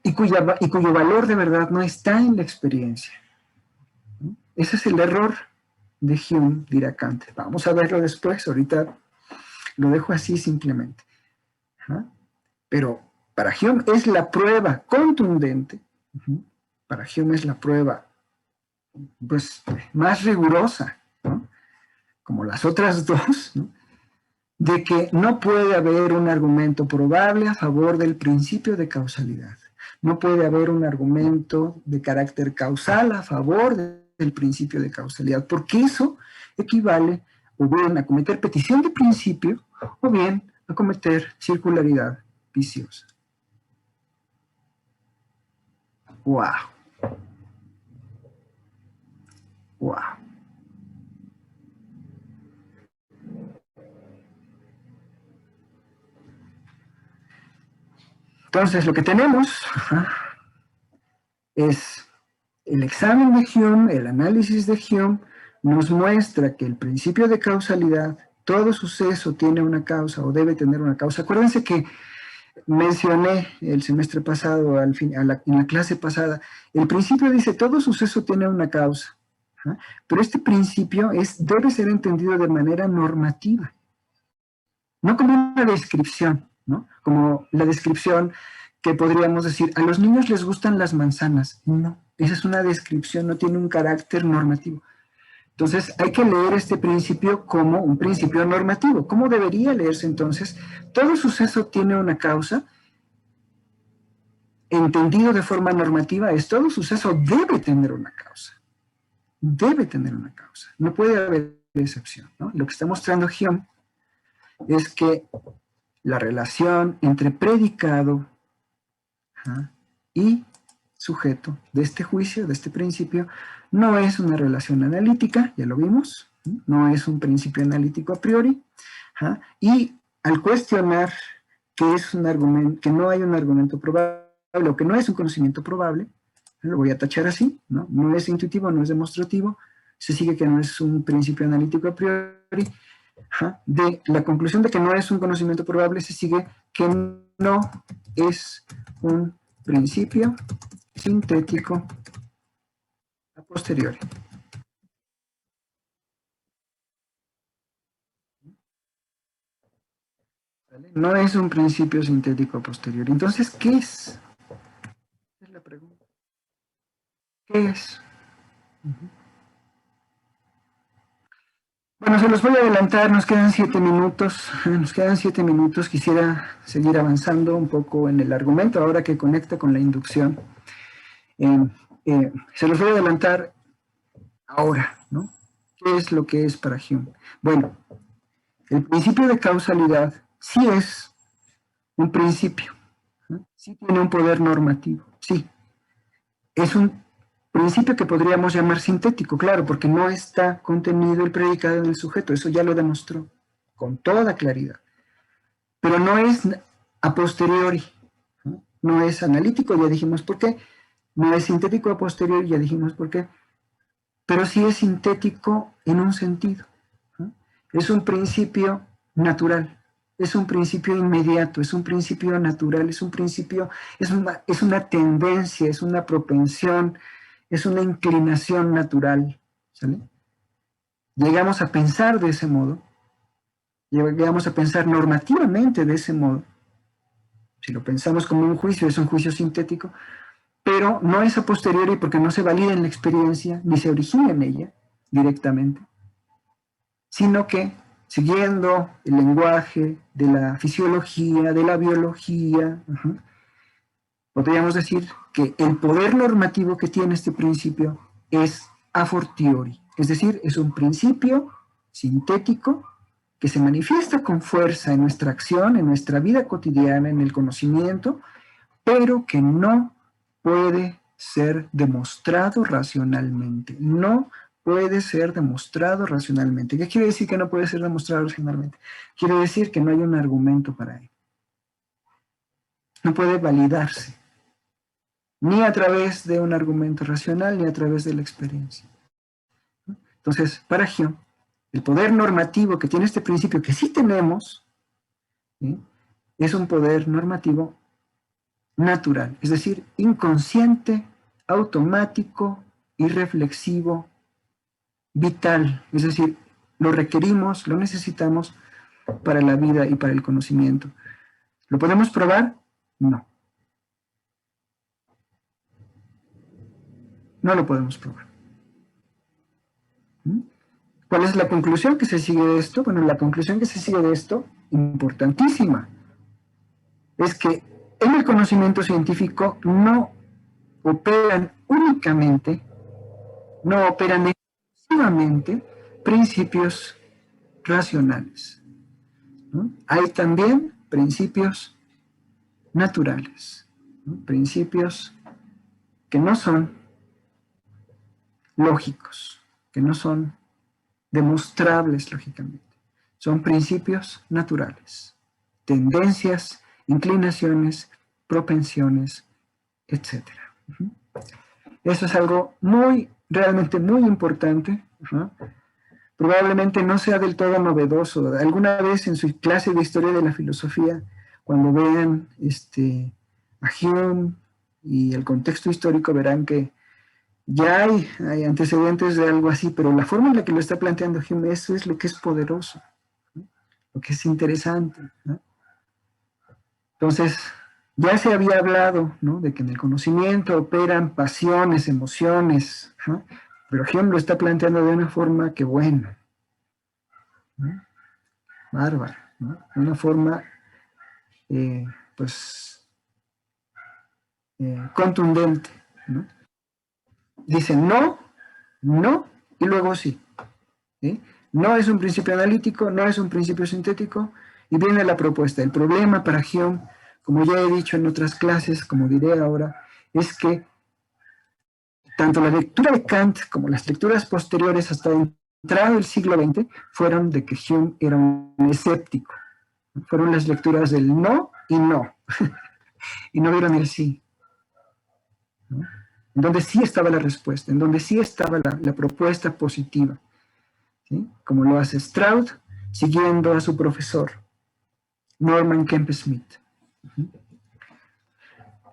y cuyo valor de verdad no está en la experiencia. Ese es el error de Hume, dirá Kant. Vamos a verlo después, ahorita lo dejo así simplemente. Pero para Hume es la prueba contundente, para Hume es la prueba pues, más rigurosa, ¿no? Como las otras dos, ¿no? De que no puede haber un argumento probable a favor del principio de causalidad. No puede haber un argumento de carácter causal a favor del principio de causalidad, porque eso equivale o bien a cometer petición de principio o bien a cometer circularidad viciosa. ¡Wow! ¡Wow! Entonces, lo que tenemos es el examen de Hume, el análisis de Hume, nos muestra que el principio de causalidad, todo suceso tiene una causa o debe tener una causa. Acuérdense que mencioné el semestre pasado, en la clase pasada, el principio dice todo suceso tiene una causa, pero este principio debe ser entendido de manera normativa, no como una descripción, ¿no? Como la descripción que podríamos decir, a los niños les gustan las manzanas. No, esa es una descripción, no tiene un carácter normativo. Entonces hay que leer este principio como un principio normativo. ¿Cómo debería leerse entonces? Todo suceso tiene una causa entendido de forma normativa, es todo suceso debe tener una causa. Debe tener una causa. No puede haber excepción, ¿no? Lo que está mostrando Hume es que la relación entre predicado y sujeto de este juicio, de este principio, no es una relación analítica, ya lo vimos, no es un principio analítico a priori, y al cuestionar que es un argumento, que no hay un argumento probable, o que no es un conocimiento probable, lo voy a tachar así, ¿no? No es intuitivo, no es demostrativo, se sigue que no es un principio analítico a priori, de la conclusión de que no es un conocimiento probable, se sigue que no es un principio sintético a posteriori. ¿Vale? No es un principio sintético a posteriori. Entonces, ¿qué es? Esa es la pregunta. ¿Qué es? Bueno, se los voy a adelantar, nos quedan 7 minutos. Nos quedan 7 minutos. Quisiera seguir avanzando un poco en el argumento, ahora que conecta con la inducción. Se los voy a adelantar ahora, ¿no? ¿Qué es lo que es para Hume? Bueno, el principio de causalidad sí es un principio, ¿no? Sí tiene un poder normativo, sí. Es un principio que podríamos llamar sintético, claro, porque no está contenido el predicado en el sujeto, eso ya lo demostró con toda claridad. Pero no es a posteriori, ¿no? No es analítico, ya dijimos por qué. No es sintético a posteriori, ya dijimos por qué. Pero sí es sintético en un sentido, ¿no? Es un principio natural, es un principio inmediato, es un principio natural, es un principio, es una tendencia, es una propensión, es una inclinación natural, ¿sale? Llegamos a pensar de ese modo, llegamos a pensar normativamente de ese modo. Si lo pensamos como un juicio, es un juicio sintético, pero no es a posteriori porque no se valida en la experiencia, ni se origina en ella directamente, sino que siguiendo el lenguaje de la fisiología, de la biología, podríamos decir que el poder normativo que tiene este principio es a fortiori, es decir, es un principio sintético que se manifiesta con fuerza en nuestra acción, en nuestra vida cotidiana, en el conocimiento, pero que no puede ser demostrado racionalmente. No puede ser demostrado racionalmente. ¿Qué quiere decir que no puede ser demostrado racionalmente? Quiere decir que no hay un argumento para él. No puede validarse, ni a través de un argumento racional, ni a través de la experiencia. Entonces, para Hume, el poder normativo que tiene este principio, que sí tenemos, ¿sí?, es un poder normativo natural, es decir, inconsciente, automático, irreflexivo, vital, es decir, lo requerimos, lo necesitamos para la vida y para el conocimiento. ¿Lo podemos probar? No. No lo podemos probar. ¿Cuál es la conclusión que se sigue de esto? Bueno, la conclusión que se sigue de esto, importantísima, es que en el conocimiento científico no operan únicamente, no operan exclusivamente principios racionales, ¿no? Hay también principios naturales, ¿no? Principios que no son lógicos, que no son demostrables lógicamente. Son principios naturales, tendencias, inclinaciones, propensiones, etc. Eso es algo realmente muy importante. Probablemente no sea del todo novedoso. Alguna vez en su clase de historia de la filosofía, cuando vean a Hume y el contexto histórico, verán que ya hay antecedentes de algo así, pero la forma en la que lo está planteando Hume, eso es lo que es poderoso, ¿no? Lo que es interesante, ¿no? Entonces, ya se había hablado, ¿no?, de que en el conocimiento operan pasiones, emociones, ¿no? Pero Hume lo está planteando de una forma que, bueno, ¿no?, bárbara, ¿no?, de una forma, pues, contundente, ¿no? Dice no, no y luego sí. ¿Sí? No es un principio analítico, no es un principio sintético, y viene la propuesta. El problema para Hume, como ya he dicho en otras clases, como diré ahora, es que tanto la lectura de Kant como las lecturas posteriores hasta entrado el siglo XX fueron de que Hume era un escéptico. Fueron las lecturas del no, y no vieron el sí, ¿no? En donde sí estaba la respuesta, en donde sí estaba la propuesta positiva, ¿sí? Como lo hace Stroud, siguiendo a su profesor, Norman Kemp Smith.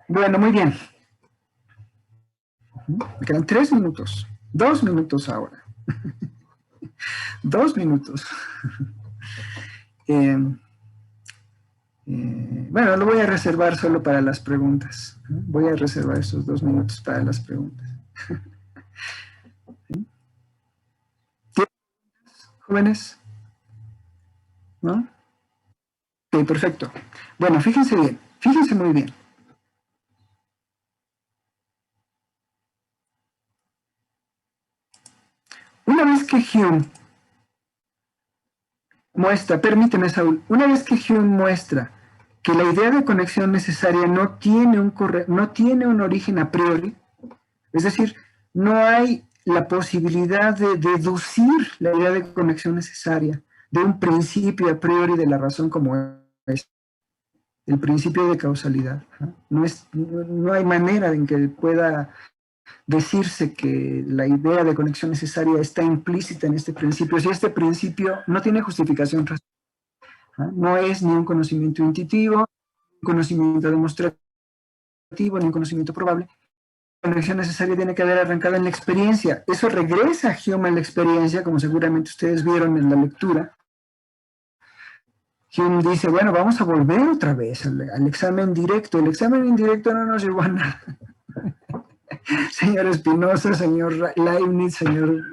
Bueno, muy bien. Me quedan 3 minutos, 2 minutos ahora. 2 minutos. Bueno, lo voy a reservar solo para las preguntas. Voy a reservar esos 2 minutos para las preguntas. ¿Tienen preguntas, jóvenes? ¿No? Ok, perfecto. Bueno, fíjense bien, fíjense muy bien. Una vez que Hume muestra, permíteme, Saúl, una vez que Hume muestra que la idea de conexión necesaria no tiene un origen a priori, es decir, no hay la posibilidad de deducir la idea de conexión necesaria de un principio a priori de la razón como es el principio de causalidad. No hay manera en que pueda decirse que la idea de conexión necesaria está implícita en este principio, si este principio no tiene justificación racional, no es ni un conocimiento intuitivo, ni un conocimiento demostrativo, ni un conocimiento probable. La conexión necesaria tiene que haber arrancado en la experiencia. Eso regresa a Hume a la experiencia, como seguramente ustedes vieron en la lectura. Hume dice, bueno, vamos a volver otra vez al examen directo. El examen indirecto no nos llevó a nada. Señor Spinoza, señor Leibniz, señor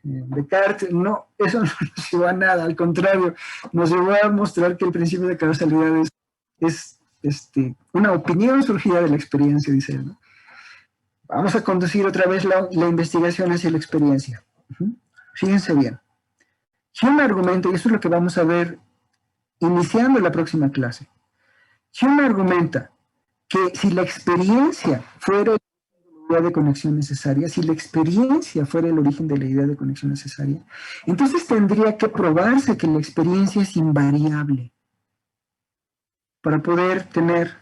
Descartes, no, eso no nos llevó a nada, al contrario, nos llevó a mostrar que el principio de causalidad es una opinión surgida de la experiencia, dice él, ¿no? Vamos a conducir otra vez la investigación hacia la experiencia. Fíjense bien. Hume argumenta, y esto es lo que vamos a ver iniciando la próxima clase. Hume argumenta que si la experiencia fuera la idea de conexión necesaria, si la experiencia fuera el origen de la idea de conexión necesaria, entonces tendría que probarse que la experiencia es invariable para poder tener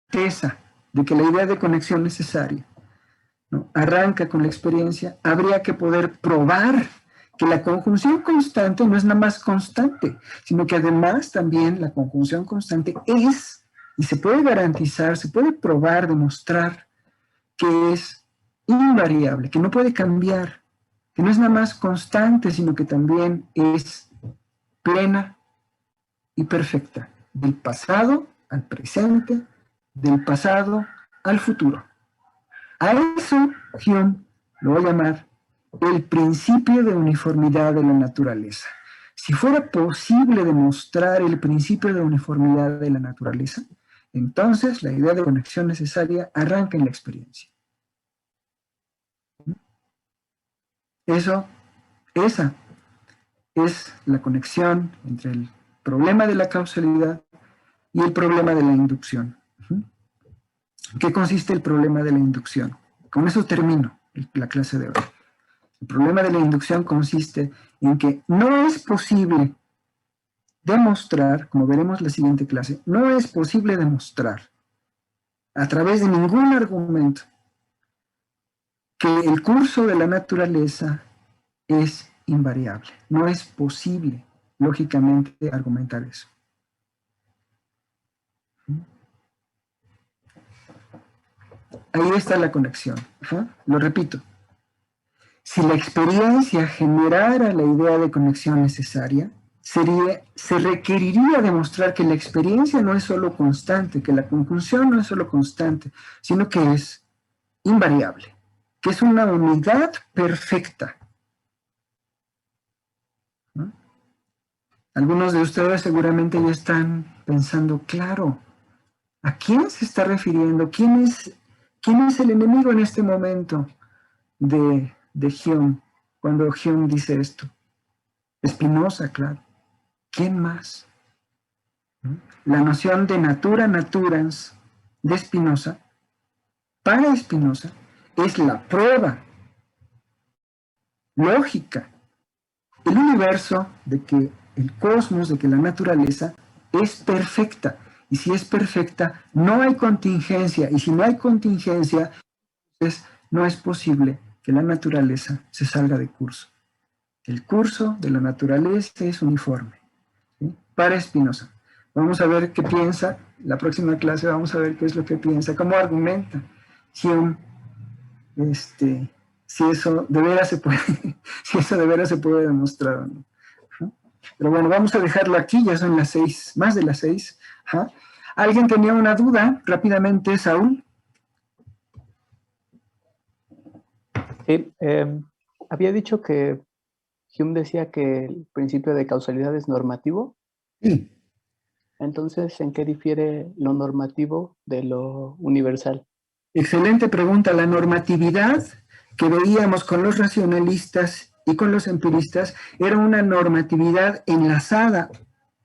certeza de que la idea de conexión necesaria, ¿no?, arranca con la experiencia. Habría que poder probar que la conjunción constante no es nada más constante, sino que además también la conjunción constante es, y se puede garantizar, se puede probar, demostrar que es invariable, que no puede cambiar, que no es nada más constante, sino que también es plena y perfecta, del pasado al presente, del pasado al futuro. A eso Hume lo va a llamar el principio de uniformidad de la naturaleza. Si fuera posible demostrar el principio de uniformidad de la naturaleza, entonces la idea de conexión necesaria arranca en la experiencia. Esa es la conexión entre el problema de la causalidad y el problema de la inducción. ¿En qué consiste el problema de la inducción? Con eso termino la clase de hoy. El problema de la inducción consiste en que no es posible demostrar, como veremos en la siguiente clase, no es posible demostrar a través de ningún argumento que el curso de la naturaleza es invariable. No es posible, lógicamente, argumentar eso. Ahí está la conexión. Lo repito. Si la experiencia generara la idea de conexión necesaria, se requeriría demostrar que la experiencia no es solo constante, que la conjunción no es solo constante, sino que es invariable, que es una unidad perfecta, ¿no? Algunos de ustedes seguramente ya están pensando, claro, ¿a quién se está refiriendo? ¿Quién es el enemigo en este momento de Hume, cuando Hume dice esto? Spinoza, claro. ¿Quién más? La noción de natura naturans de Spinoza, para Spinoza, es la prueba lógica, el universo, de que el cosmos, de que la naturaleza es perfecta. Y si es perfecta, no hay contingencia. Y si no hay contingencia, entonces no es posible que la naturaleza se salga de curso. El curso de la naturaleza es uniforme, ¿sí? Para Spinoza. Vamos a ver qué piensa. La próxima clase vamos a ver qué es lo que piensa, cómo argumenta Hume, si eso de veras se puede, si eso de veras se puede demostrar o no. Pero bueno, vamos a dejarlo aquí, ya son las 6, más de las 6. ¿Alguien tenía una duda? Rápidamente, Saúl. Sí, había dicho que Hume decía que el principio de causalidad es normativo. Sí. Entonces, ¿en qué difiere lo normativo de lo universal? Excelente pregunta. La normatividad que veíamos con los racionalistas y con los empiristas era una normatividad enlazada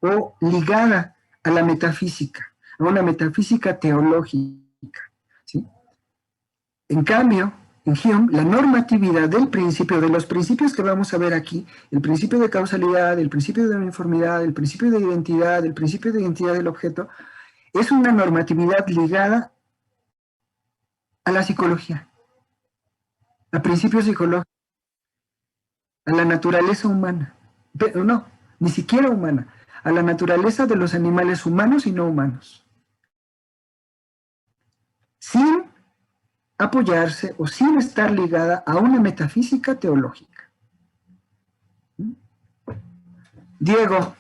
o ligada a la metafísica, a una metafísica teológica, ¿sí? En cambio, en Hume, la normatividad del principio, de los principios que vamos a ver aquí, el principio de causalidad, el principio de uniformidad, el principio de identidad, el principio de identidad del objeto, es una normatividad ligada a la psicología, a principios psicológicos, a la naturaleza humana, pero no, ni siquiera humana, a la naturaleza de los animales humanos y no humanos, sin apoyarse o sin estar ligada a una metafísica teológica. Diego.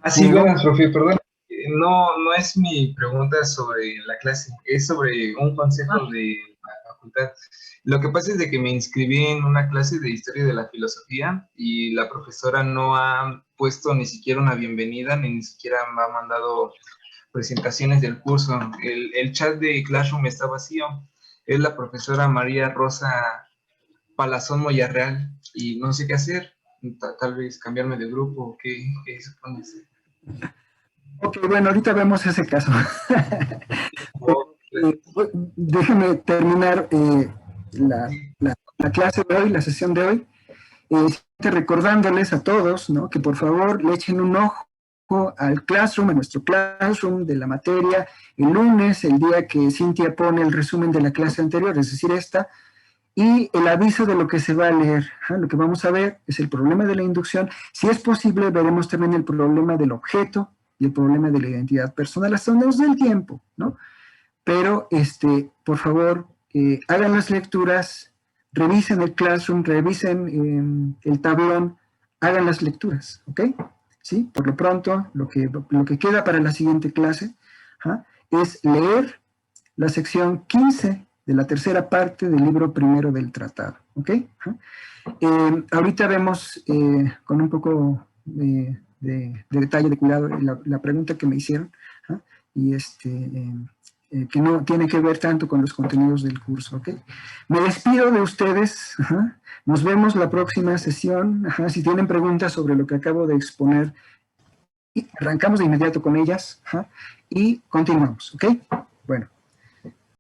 Sí, buenas, profe, perdón. No es mi pregunta sobre la clase, es sobre un consejo de la facultad. Lo que pasa es de que me inscribí en una clase de historia de la filosofía y la profesora no ha puesto ni siquiera una bienvenida, ni siquiera me ha mandado presentaciones del curso. El chat de Classroom está vacío. Es la profesora María Rosa Palazón Moyarreal y no sé qué hacer. Tal vez cambiarme de grupo, ¿qué supones? Ok, bueno, ahorita vemos ese caso. Déjeme terminar la clase de hoy, la sesión de hoy, recordándoles a todos, ¿no?, que por favor le echen un ojo al Classroom, a nuestro Classroom de la materia, el lunes, el día que Cintia pone el resumen de la clase anterior, es decir, esta, y el aviso de lo que se va a leer. Lo que vamos a ver es el problema de la inducción. Si es posible, veremos también el problema del objeto y el problema de la identidad personal hasta donde nos dé el tiempo, ¿no? Pero, por favor, hagan las lecturas, revisen el Classroom, revisen el tablón, hagan las lecturas, ¿ok? ¿Sí? Por lo pronto, lo que queda para la siguiente clase es leer la sección 15 de la tercera parte del libro primero del tratado, ¿ok? Ahorita vemos con un poco de detalle, de cuidado, la pregunta que me hicieron, y que no tiene que ver tanto con los contenidos del curso, ¿ok? Me despido de ustedes, nos vemos la próxima sesión, si tienen preguntas sobre lo que acabo de exponer, arrancamos de inmediato con ellas, y continuamos, ¿ok? Bueno.